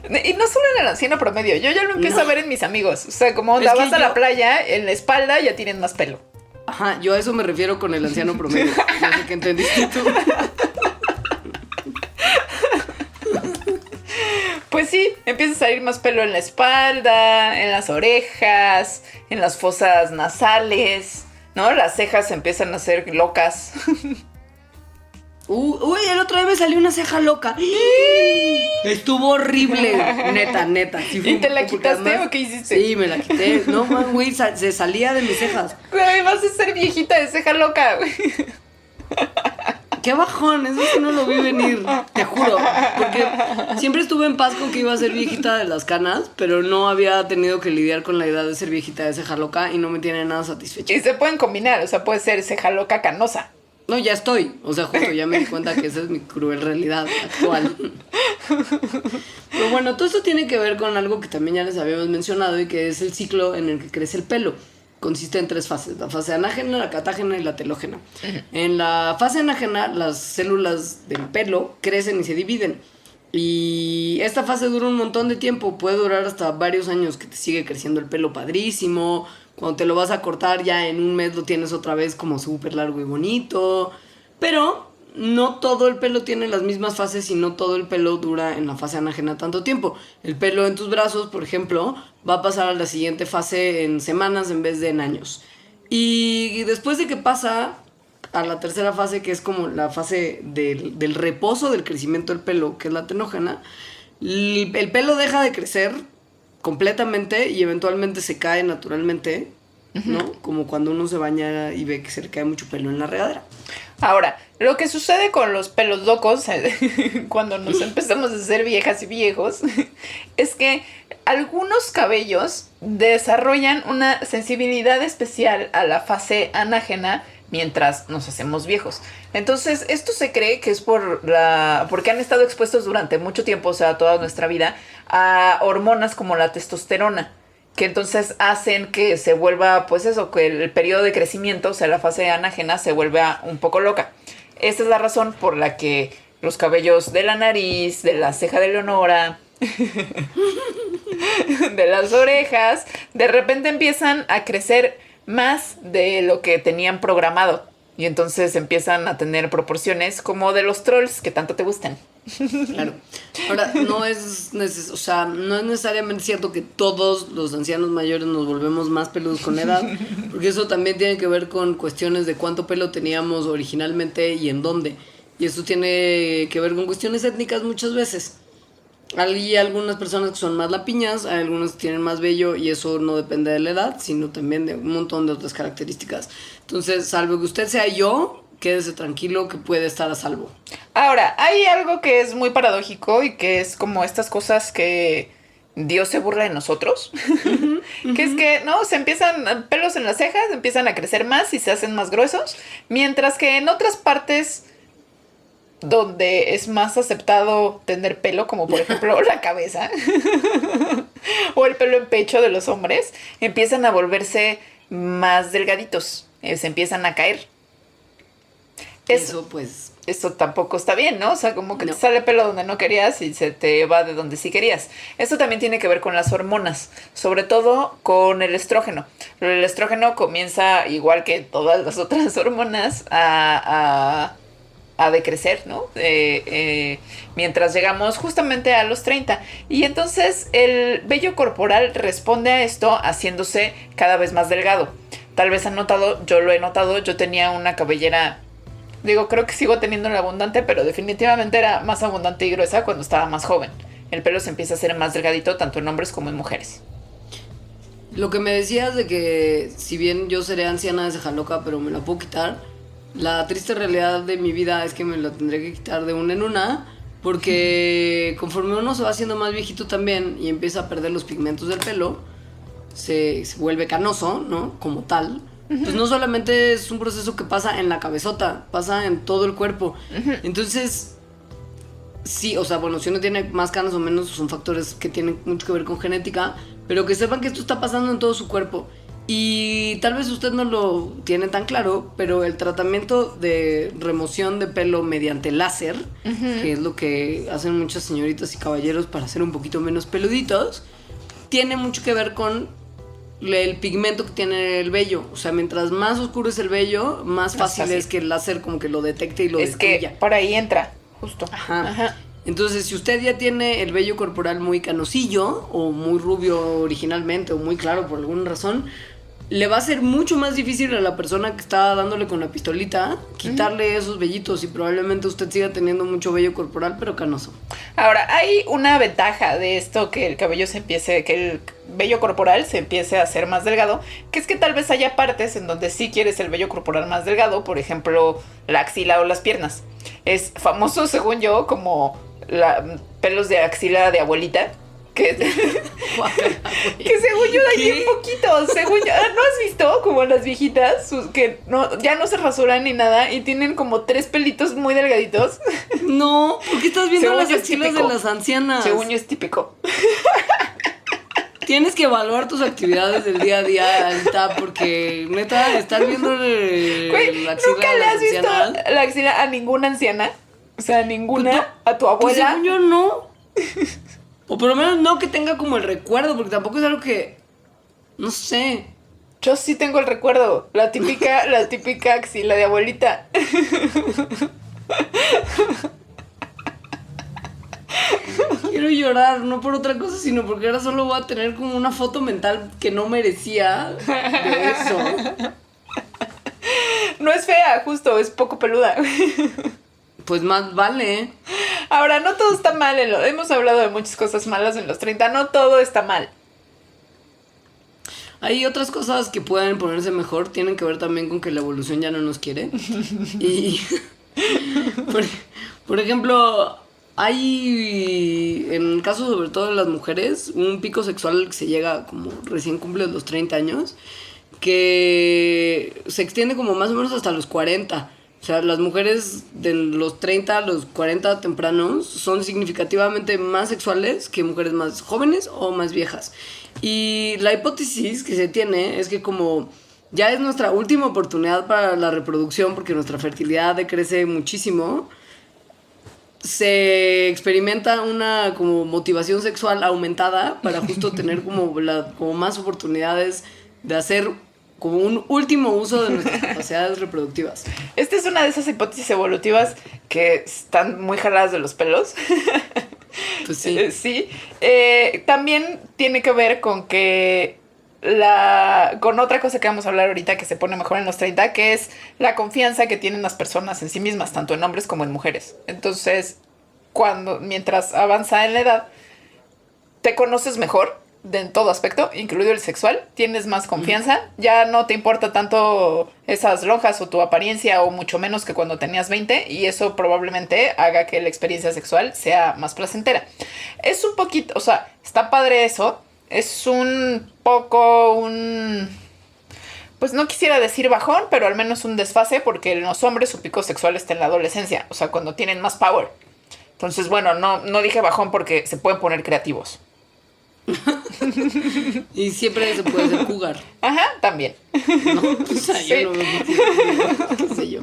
Y no solo en el anciano promedio, yo ya lo empiezo a ver en mis amigos. O sea, como onda, vas a la playa, en la espalda ya tienen más pelo. Ajá, yo a eso me refiero con el anciano promedio. No sé qué entendiste tú. Pues sí, empieza a salir más pelo en la espalda, en las orejas, en las fosas nasales, ¿no? Las cejas empiezan a ser locas. Uy, el otro día me salió una ceja loca. Estuvo horrible, neta. Sí, ¿Y te la quitaste o qué hiciste? Sí, me la quité. No, man, güey, se salía de mis cejas. Güey, vas a ser viejita de ceja loca, güey. Qué bajón, eso sí no lo vi venir, te juro. Porque siempre estuve en paz con que iba a ser viejita de las canas, pero no había tenido que lidiar con la idea de ser viejita de ceja loca y no me tiene nada satisfecha. Y se pueden combinar, o sea, puede ser ceja loca canosa. No, ya estoy. O sea, justo ya me di cuenta que esa es mi cruel realidad actual. Pero bueno, todo esto tiene que ver con algo que también ya les habíamos mencionado y que es el ciclo en el que crece el pelo. Consiste en 3 fases: la fase anágena, la catágena y la telógena. En la fase anágena, las células del pelo crecen y se dividen. Y esta fase dura un montón de tiempo, puede durar hasta varios años, que te sigue creciendo el pelo padrísimo. Cuando te lo vas a cortar ya en un mes lo tienes otra vez como súper largo y bonito. Pero no todo el pelo tiene las mismas fases y no todo el pelo dura en la fase anágena tanto tiempo. El pelo en tus brazos, por ejemplo, va a pasar a la siguiente fase en semanas en vez de en años. Y después de que pasa a la tercera fase, que es como la fase del reposo del crecimiento del pelo, que es la tenógena, el pelo deja de crecer completamente y eventualmente se cae naturalmente, ¿no? Como cuando uno se baña y ve que se le cae mucho pelo en la regadera. Ahora, lo que sucede con los pelos locos cuando nos empezamos a ser viejas y viejos es que algunos cabellos desarrollan una sensibilidad especial a la fase anágena mientras nos hacemos viejos. Entonces, esto se cree que es porque han estado expuestos durante mucho tiempo, o sea, toda nuestra vida, a hormonas como la testosterona, que entonces hacen que se vuelva, pues eso, que el periodo de crecimiento, o sea, la fase anágena, se vuelva un poco loca. Esta es la razón por la que los cabellos de la nariz, de la ceja de Leonora, de las orejas, de repente empiezan a crecer más de lo que tenían programado. Y entonces empiezan a tener proporciones como de los trolls que tanto te gustan. Claro. Ahora, no es necesariamente cierto que todos los ancianos mayores nos volvemos más peludos con la edad, porque eso también tiene que ver con cuestiones de cuánto pelo teníamos originalmente y en dónde. Y esto tiene que ver con cuestiones étnicas muchas veces. Hay algunas personas que son más lapiñas, hay algunas que tienen más vello y eso no depende de la edad, sino también de un montón de otras características. Entonces, salvo que usted sea yo, quédese tranquilo que puede estar a salvo. Ahora, hay algo que es muy paradójico y que es como estas cosas que Dios se burla de nosotros. Que es que, ¿no? Se empiezan pelos en las cejas, empiezan a crecer más y se hacen más gruesos, mientras que en otras partes donde es más aceptado tener pelo, como por ejemplo la cabeza o el pelo en pecho de los hombres, empiezan a volverse más delgaditos, se empiezan a caer. Eso tampoco está bien, ¿no? O sea, como que te sale pelo donde no querías y se te va de donde sí querías. Esto también tiene que ver con las hormonas, sobre todo con el estrógeno. El estrógeno comienza, igual que todas las otras hormonas, a a decrecer, ¿no? Mientras llegamos justamente a los 30. Y entonces el vello corporal responde a esto haciéndose cada vez más delgado. Tal vez han notado, yo lo he notado, yo tenía una cabellera, digo, creo que sigo teniéndola abundante, pero definitivamente era más abundante y gruesa cuando estaba más joven. El pelo se empieza a hacer más delgadito tanto en hombres como en mujeres. Lo que me decías de que si bien yo seré anciana de Jaloca, pero me la puedo quitar, la triste realidad de mi vida es que me la tendré que quitar de una en una, porque conforme uno se va haciendo más viejito también y empieza a perder los pigmentos del pelo, se vuelve canoso, ¿no? Como tal. Pues no solamente es un proceso que pasa en la cabezota, pasa en todo el cuerpo. Entonces, sí, o sea, bueno, si uno tiene más canas o menos, son factores que tienen mucho que ver con genética, pero que sepan que esto está pasando en todo su cuerpo. Y tal vez usted no lo tiene tan claro, pero el tratamiento de remoción de pelo mediante láser, que es lo que hacen muchas señoritas y caballeros para ser un poquito menos peluditos, tiene mucho que ver con el pigmento que tiene el vello. O sea, mientras más oscuro es el vello, más fácil es que el láser como que lo detecte y lo destruya. Es que por ahí entra, justo. Ajá. Entonces, si usted ya tiene el vello corporal muy canosillo, o muy rubio originalmente, o muy claro por alguna razón, le va a ser mucho más difícil a la persona que está dándole con la pistolita quitarle esos vellitos, y probablemente usted siga teniendo mucho vello corporal, pero canoso. Ahora, hay una ventaja de esto, que el vello corporal se empiece a hacer más delgado, que es que tal vez haya partes en donde sí quieres el vello corporal más delgado, por ejemplo, la axila o las piernas. Es famoso, según yo, como pelos de axila de abuelita, que según yo da bien poquito, según yo, ¿no has visto como las viejitas que ya no se rasuran ni nada y tienen como 3 pelitos muy delgaditos? No, ¿por qué estás viendo Según las yo es axilas típico. de las ancianas? Según yo es típico. Tienes que evaluar tus actividades del día a día, Alta, porque neta, estar viendo Güey, la axila ¿nunca de le las has visto ancianas. la axila a ninguna anciana? O sea, ninguna, a tu Pues abuela. según yo no. O por lo menos no que tenga como el recuerdo, porque tampoco es algo que, no sé. Yo sí tengo el recuerdo, la típica axila de abuelita. Quiero llorar, no por otra cosa, sino porque ahora solo voy a tener como una foto mental que no merecía de eso. No es fea, justo, es poco peluda. Pues más vale. Ahora, no todo está mal. Hemos hablado de muchas cosas malas en los 30. No todo está mal. Hay otras cosas que pueden ponerse mejor. Tienen que ver también con que la evolución ya no nos quiere. Y, por ejemplo, hay, en el caso sobre todo de las mujeres, un pico sexual que se llega como recién cumple los 30 años, que se extiende como más o menos hasta los 40. O sea, las mujeres de los 30 a los 40 tempranos son significativamente más sexuales que mujeres más jóvenes o más viejas. Y la hipótesis que se tiene es que como ya es nuestra última oportunidad para la reproducción, porque nuestra fertilidad decrece muchísimo, se experimenta una como motivación sexual aumentada para justo tener como más oportunidades de hacer como un último uso de nuestras capacidades reproductivas. Esta es una de esas hipótesis evolutivas que están muy jaladas de los pelos. Pues sí. Sí. También tiene que ver con que con otra cosa que vamos a hablar ahorita que se pone mejor en los 30, que es la confianza que tienen las personas en sí mismas, tanto en hombres como en mujeres. Entonces, mientras avanza en la edad, te conoces mejor en todo aspecto, incluido el sexual, tienes más confianza, ya no te importa tanto esas lonjas o tu apariencia, o mucho menos que cuando tenías 20, y eso probablemente haga que la experiencia sexual sea más placentera. Es un poquito, o sea, está padre eso, es un poco pues no quisiera decir bajón, pero al menos un desfase, porque en los hombres su pico sexual está en la adolescencia, o sea, cuando tienen más power. Entonces, bueno, no dije bajón porque se pueden poner creativos. Y siempre se puede hacer jugar. Ajá, también. No, o sea, Sí. yo no me qué sé yo.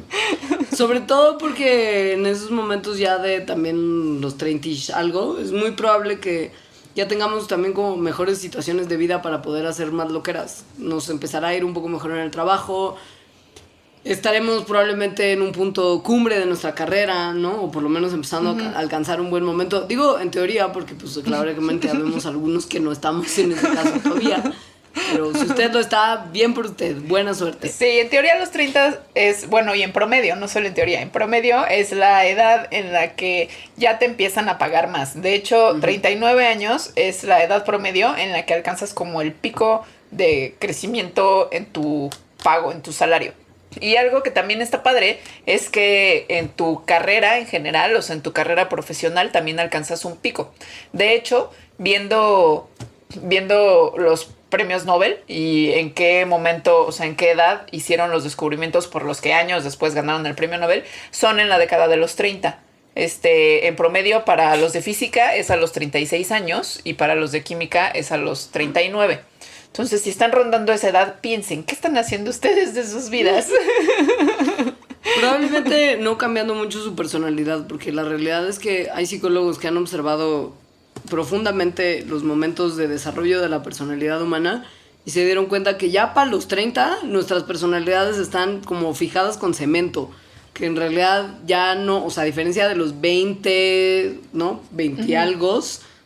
Sobre todo porque en esos momentos ya de también los 30 y algo, es muy probable que ya tengamos también como mejores situaciones de vida para poder hacer más loqueras. Nos empezará a ir un poco mejor en el trabajo. estaremos probablemente en un punto cumbre de nuestra carrera, ¿no? O por lo menos empezando a alcanzar un buen momento. Digo, en teoría, porque pues claramente habemos algunos que no estamos en ese caso todavía. Pero si usted lo está, bien por usted, buena suerte. Sí, en teoría los 30 es, bueno, y en promedio, no solo en teoría, en promedio es la edad en la que ya te empiezan a pagar más. De hecho, 39 años es la edad promedio en la que alcanzas como el pico de crecimiento en tu pago, en tu salario. Y algo que también está padre es que en tu carrera en general, o sea, en tu carrera profesional también alcanzas un pico. De hecho, viendo los premios Nobel y en qué momento, o sea, en qué edad hicieron los descubrimientos por los que años después ganaron el premio Nobel, son en la década de los 30. En promedio para los de física es a los 36 años y para los de química es a los 39. Entonces, si están rondando esa edad, piensen, ¿qué están haciendo ustedes de sus vidas? Probablemente no cambiando mucho su personalidad, porque la realidad es que hay psicólogos que han observado profundamente los momentos de desarrollo de la personalidad humana y se dieron cuenta que ya para los 30 nuestras personalidades están como fijadas con cemento, que en realidad ya no, o sea, a diferencia de los 20, ¿no? 20 y algo,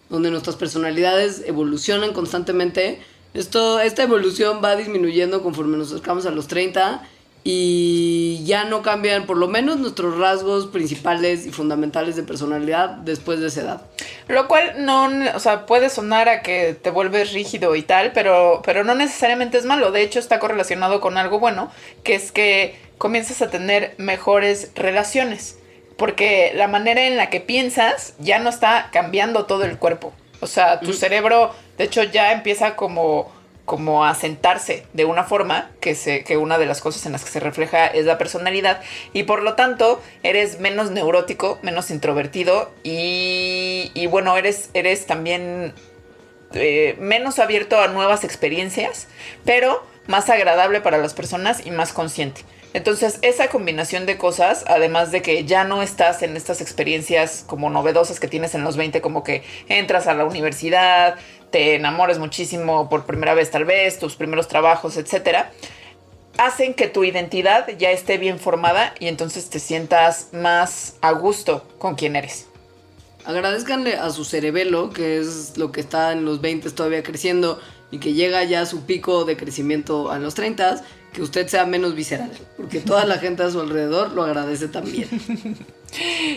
donde nuestras personalidades evolucionan constantemente. Esta evolución va disminuyendo conforme nos acercamos a los 30 y ya no cambian por lo menos nuestros rasgos principales y fundamentales de personalidad después de esa edad. Lo cual no, o sea, puede sonar a que te vuelves rígido y tal, pero no necesariamente es malo. De hecho, está correlacionado con algo bueno, que es que comienzas a tener mejores relaciones, porque la manera en la que piensas ya no está cambiando todo el cuerpo. O sea, tu cerebro, de hecho, ya empieza como a sentarse de una forma que una de las cosas en las que se refleja es la personalidad, y por lo tanto eres menos neurótico, menos introvertido y bueno, eres también menos abierto a nuevas experiencias, pero más agradable para las personas y más consciente. Entonces, esa combinación de cosas, además de que ya no estás en estas experiencias como novedosas que tienes en los 20, como que entras a la universidad, te enamores muchísimo por primera vez tal vez, tus primeros trabajos, etcétera, hacen que tu identidad ya esté bien formada y entonces te sientas más a gusto con quién eres. Agradezcanle a su cerebelo, que es lo que está en los 20 todavía creciendo y que llega ya a su pico de crecimiento a los 30, que usted sea menos visceral, porque toda la gente a su alrededor lo agradece también.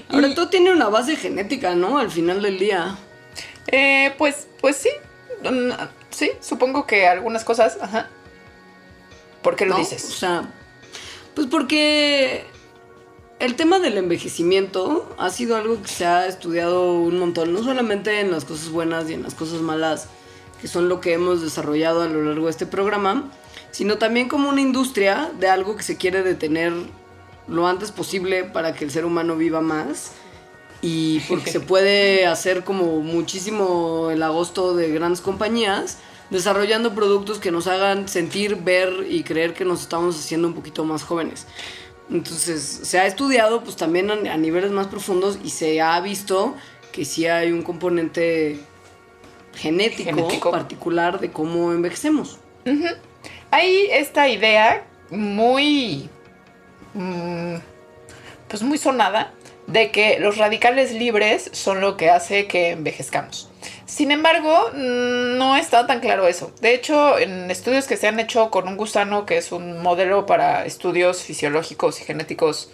Ahora, todo tiene una base genética, ¿no? Al final del día. Pues sí. Sí, supongo que algunas cosas, ajá. ¿Por qué lo dices? O sea, pues porque el tema del envejecimiento ha sido algo que se ha estudiado un montón, no solamente en las cosas buenas y en las cosas malas, que son lo que hemos desarrollado a lo largo de este programa, sino también como una industria de algo que se quiere detener lo antes posible para que el ser humano viva más, y porque se puede hacer como muchísimo el agosto de grandes compañías desarrollando productos que nos hagan sentir, ver y creer que nos estamos haciendo un poquito más jóvenes. Entonces se ha estudiado pues también a niveles más profundos y se ha visto que sí hay un componente genético particular de cómo envejecemos. Uh-huh. Hay esta idea muy pues muy sonada de que los radicales libres son lo que hace que envejezcamos. Sin embargo, no está tan claro eso. De hecho, en estudios que se han hecho con un gusano, que es un modelo para estudios fisiológicos y genéticos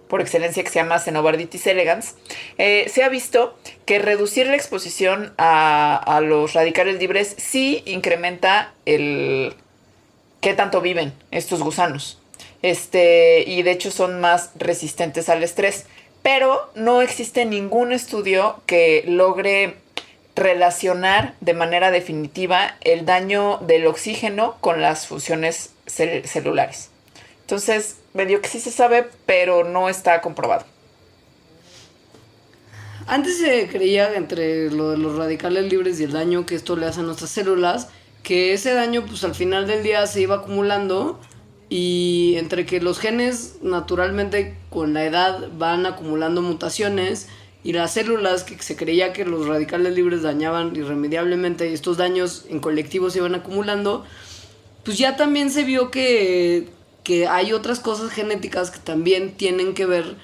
por excelencia, que se llama Xenobarditis elegans, se ha visto que reducir la exposición a los radicales libres sí incrementa el qué tanto viven estos gusanos. Y de hecho son más resistentes al estrés. Pero no existe ningún estudio que logre relacionar de manera definitiva el daño del oxígeno con las funciones celulares. Entonces, medio que sí se sabe, pero no está comprobado. Antes se creía, entre lo de los radicales libres y el daño que esto le hace a nuestras células, que ese daño pues al final del día se iba acumulando, y entre que los genes naturalmente con la edad van acumulando mutaciones y las células que se creía que los radicales libres dañaban irremediablemente y estos daños en colectivo se iban acumulando, pues ya también se vio que que hay otras cosas genéticas que también tienen que ver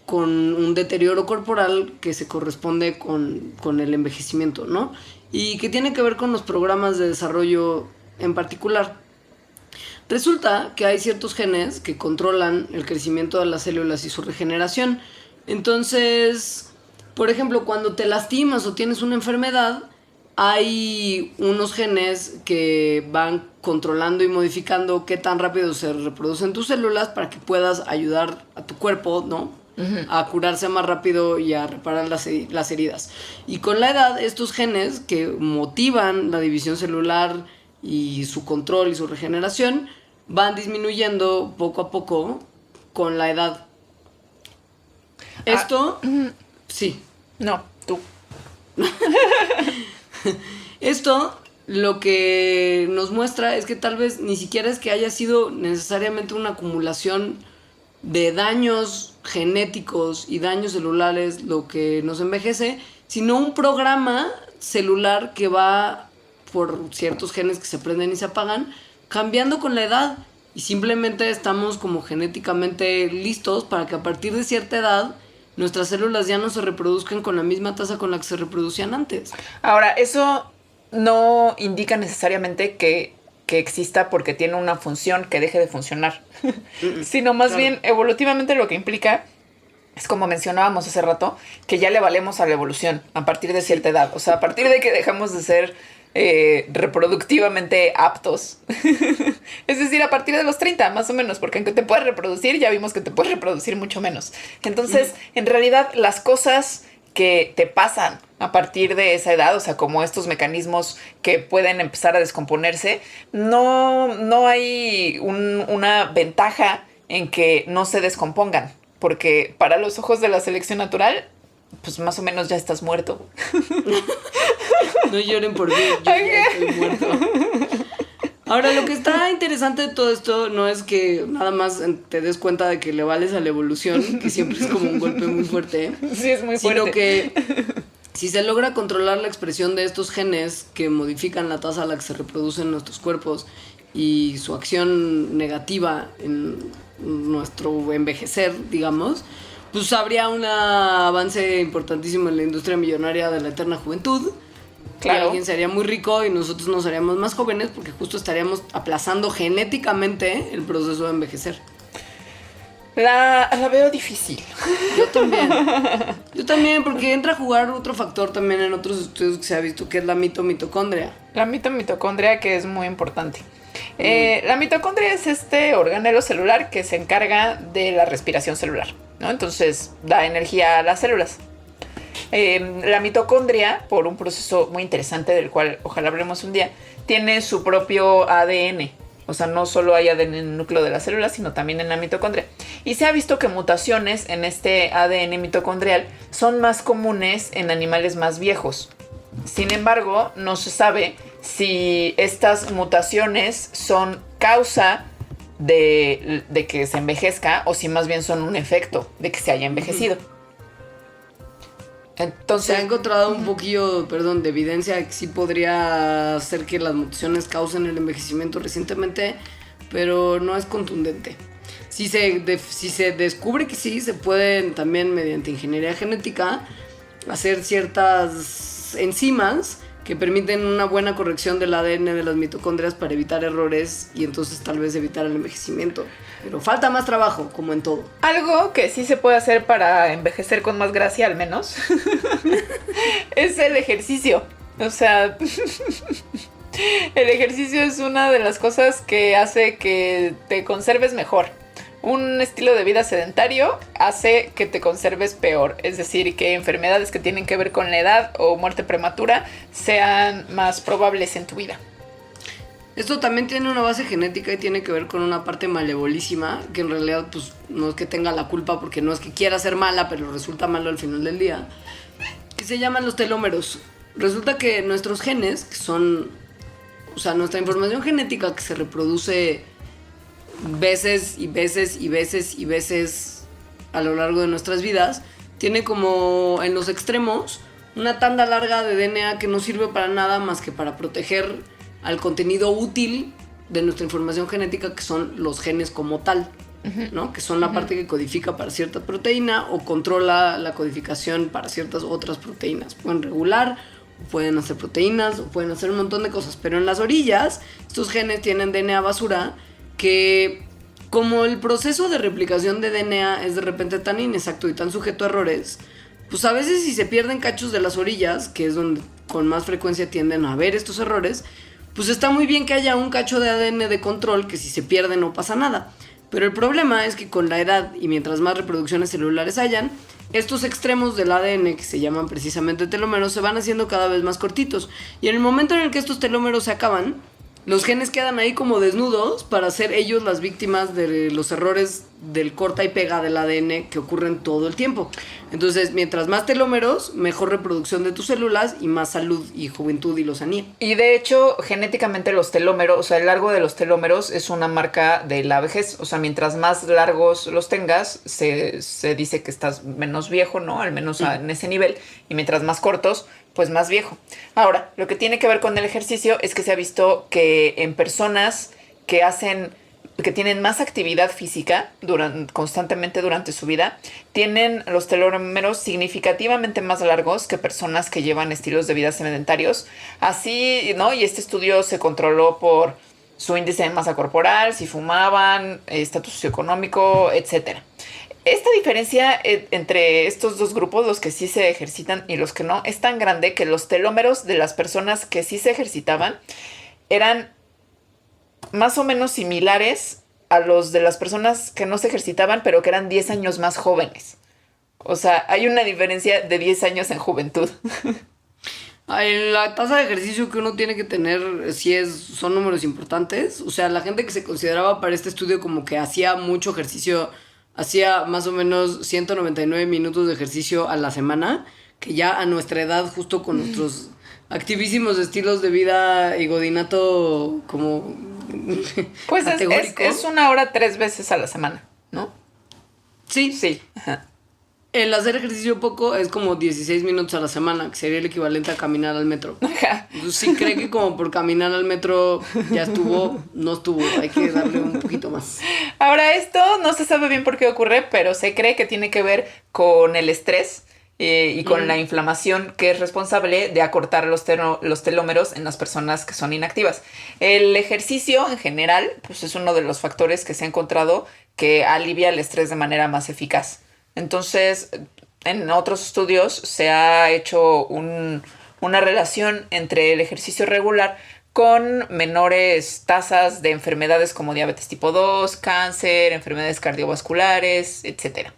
con un deterioro corporal que se corresponde con el envejecimiento, ¿no? Y que tiene que ver con los programas de desarrollo en particular. Resulta que hay ciertos genes que controlan el crecimiento de las células y su regeneración. Entonces, por ejemplo, cuando te lastimas o tienes una enfermedad, hay unos genes que van controlando y modificando qué tan rápido se reproducen tus células para que puedas ayudar a tu cuerpo, ¿no? A curarse más rápido y a reparar las heridas. Y con la edad, estos genes que motivan la división celular y su control y su regeneración van disminuyendo poco a poco con la edad. Esto, sí. No, tú. Esto lo que nos muestra es que tal vez ni siquiera es que haya sido necesariamente una acumulación de daños genéticos y daños celulares lo que nos envejece, sino un programa celular que va por ciertos genes que se prenden y se apagan, cambiando con la edad. Y simplemente estamos como genéticamente listos para que a partir de cierta edad nuestras células ya no se reproduzcan con la misma tasa con la que se reproducían antes. Ahora, eso no indica necesariamente que exista porque tiene una función que deje de funcionar, sino más bien evolutivamente lo que implica es, como mencionábamos hace rato, que ya le valemos a la evolución a partir de cierta edad. O sea, a partir de que dejamos de ser reproductivamente aptos. Es decir, a partir de los 30, más o menos, porque aunque te puedes reproducir, ya vimos que te puedes reproducir mucho menos. Entonces, en realidad, las cosas que te pasan a partir de esa edad, o sea, como estos mecanismos que pueden empezar a descomponerse, no hay una ventaja en que no se descompongan, porque para los ojos de la selección natural, pues más o menos ya estás muerto. No lloren por mí, yo ya estoy muerto. Ahora, lo que está interesante de todo esto no es que nada más te des cuenta de que le vales a la evolución, que siempre es como un golpe muy fuerte, Sí, es muy fuerte. sino que si se logra controlar la expresión de estos genes que modifican la tasa a la que se reproducen nuestros cuerpos y su acción negativa en nuestro envejecer, digamos, pues habría un avance importantísimo en la industria millonaria de la eterna juventud. Claro. Y alguien sería muy rico y nosotros nos haríamos más jóvenes porque justo estaríamos aplazando genéticamente el proceso de envejecer. La veo difícil. Yo también. Yo también, porque entra a jugar otro factor también en otros estudios que se ha visto, que es la mitocondria. La mitocondria, que es muy importante. La mitocondria es este organelo celular que se encarga de la respiración celular, ¿no? Entonces da energía a las células. La mitocondria, por un proceso muy interesante del cual ojalá hablemos un día, tiene su propio ADN. O sea, no solo hay ADN en el núcleo de las células, sino también en la mitocondria. Y se ha visto que mutaciones en este ADN mitocondrial son más comunes en animales más viejos. Sin embargo, no se sabe si estas mutaciones son causa de que se envejezca o si más bien son un efecto de que se haya envejecido. Entonces, se ha encontrado un poquillo, de evidencia que sí podría ser que las mutaciones causen el envejecimiento recientemente, pero no es contundente. Si se descubre que sí, se pueden también mediante ingeniería genética hacer ciertas enzimas que permiten una buena corrección del ADN de las mitocondrias para evitar errores y entonces tal vez evitar el envejecimiento. Pero falta más trabajo, como en todo. Algo que sí se puede hacer para envejecer con más gracia, al menos, es el ejercicio. O sea, el ejercicio es una de las cosas que hace que te conserves mejor. Un estilo de vida sedentario hace que te conserves peor. Es decir, que enfermedades que tienen que ver con la edad o muerte prematura sean más probables en tu vida. Esto también tiene una base genética y tiene que ver con una parte malevolísima, que en realidad pues no es que tenga la culpa porque no es que quiera ser mala, pero resulta malo al final del día, que se llaman los telómeros. Resulta que nuestros genes, que son, o sea, nuestra información genética que se reproduce veces y veces y veces y veces a lo largo de nuestras vidas, tiene como en los extremos una tanda larga de DNA que no sirve para nada más que para proteger al contenido útil de nuestra información genética, que son los genes como tal, ¿no? Que son la parte que codifica para cierta proteína o controla la codificación para ciertas otras proteínas. Pueden regular, pueden hacer proteínas, o pueden hacer un montón de cosas. Pero en las orillas, estos genes tienen DNA basura que, como el proceso de replicación de DNA es de repente tan inexacto y tan sujeto a errores, pues a veces si se pierden cachos de las orillas, que es donde con más frecuencia tienden a haber estos errores, pues está muy bien que haya un cacho de ADN de control que si se pierde no pasa nada. Pero el problema es que con la edad y mientras más reproducciones celulares hayan, estos extremos del ADN, que se llaman precisamente telómeros, se van haciendo cada vez más cortitos. Y en el momento en el que estos telómeros se acaban, los genes quedan ahí como desnudos para ser ellos las víctimas de los errores del corta y pega del ADN que ocurren todo el tiempo. Entonces, mientras más telómeros, mejor reproducción de tus células y más salud y juventud y lozanía. Y de hecho, genéticamente los telómeros, o sea, el largo de los telómeros es una marca de la vejez. O sea, mientras más largos los tengas, se dice que estás menos viejo, ¿no? Al menos en ese nivel. Y mientras más cortos, pues más viejo. Ahora, lo que tiene que ver con el ejercicio es que se ha visto que en personas que tienen más actividad física constantemente durante su vida, tienen los telómeros significativamente más largos que personas que llevan estilos de vida sedentarios. Así, ¿no? Y este estudio se controló por su índice de masa corporal, si fumaban, estatus socioeconómico, etc. Esta diferencia entre estos dos grupos, los que sí se ejercitan y los que no, es tan grande que los telómeros de las personas que sí se ejercitaban eran más o menos similares a los de las personas que no se ejercitaban, pero que eran 10 años más jóvenes. O sea, hay una diferencia de 10 años en juventud. La tasa de ejercicio que uno tiene que tener son números importantes. O sea, la gente que se consideraba para este estudio como que hacía mucho ejercicio, hacía más o menos 199 minutos de ejercicio a la semana, que ya a nuestra edad, justo con nuestros activísimos estilos de vida y godinato como pues categórico. Es 1 hora 3 veces a la semana, ¿no? Sí. Sí. Ajá. El hacer ejercicio poco es como 16 minutos a la semana, que sería el equivalente a caminar al metro. Ajá. Entonces, si cree que como por caminar al metro ya estuvo, no estuvo, hay que darle un poquito más. Ahora, esto no se sabe bien por qué ocurre, pero se cree que tiene que ver con el estrés y con la inflamación, que es responsable de acortar los telómeros en las personas que son inactivas. El ejercicio en general, pues es uno de los factores que se ha encontrado que alivia el estrés de manera más eficaz. Entonces, en otros estudios se ha hecho una relación entre el ejercicio regular con menores tasas de enfermedades como diabetes tipo 2, cáncer, enfermedades cardiovasculares, etc.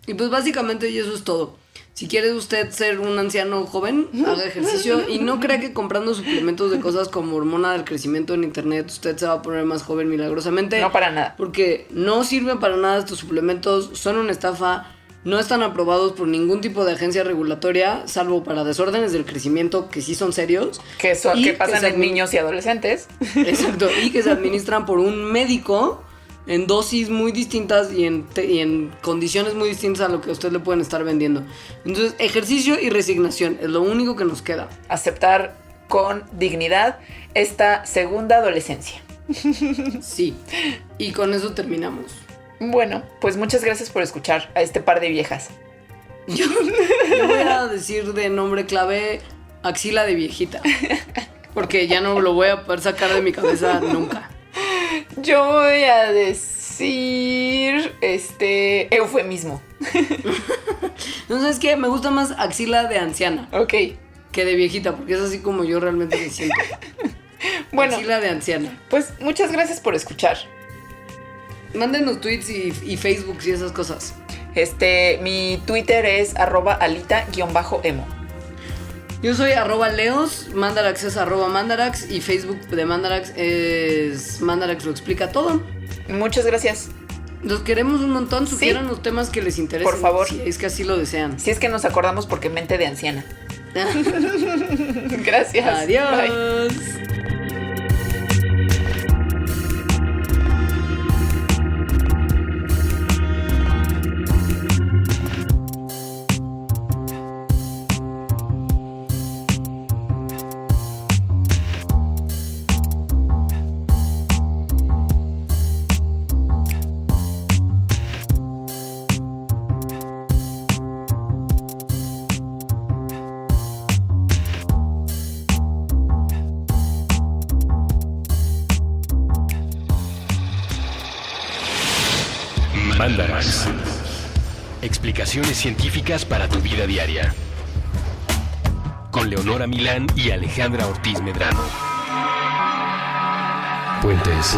Y pues básicamente y eso es todo. Si quiere usted ser un anciano joven, haga ejercicio y no crea que comprando suplementos de cosas como hormona del crecimiento en internet usted se va a poner más joven milagrosamente. No para nada. Porque no sirven para nada estos suplementos, son una estafa, no están aprobados por ningún tipo de agencia regulatoria, salvo para desórdenes del crecimiento que sí son serios. Que pasan en niños y adolescentes. Exacto, y que se administran por un médico en dosis muy distintas y en condiciones muy distintas a lo que a usted le pueden estar vendiendo. Entonces, ejercicio y resignación es lo único que nos queda. Aceptar con dignidad esta segunda adolescencia. Sí, y con eso terminamos. Bueno, pues muchas gracias por escuchar a este par de viejas. Yo voy a decir de nombre clave axila de viejita, porque ya no lo voy a poder sacar de mi cabeza nunca. Yo voy a decir eufemismo. No, ¿sabes qué? Me gusta más axila de anciana. Ok. Que de viejita, porque es así como yo realmente me siento. Bueno, axila de anciana. Pues muchas gracias por escuchar. Mándenos tweets y Facebook y esas cosas. Mi Twitter es @alita_emo. Yo soy @leos, Mandarax es @mandarax y Facebook de Mandarax es Mandarax lo explica todo. Muchas gracias. Los queremos un montón, sugieran los temas que les interesen. Por favor. Si es que así lo desean. Si es que nos acordamos porque mente de anciana. Gracias. Adiós. Bye. Mandarax. Explicaciones científicas para tu vida diaria. Con Leonora Milán y Alejandra Ortiz Medrano. Puentes.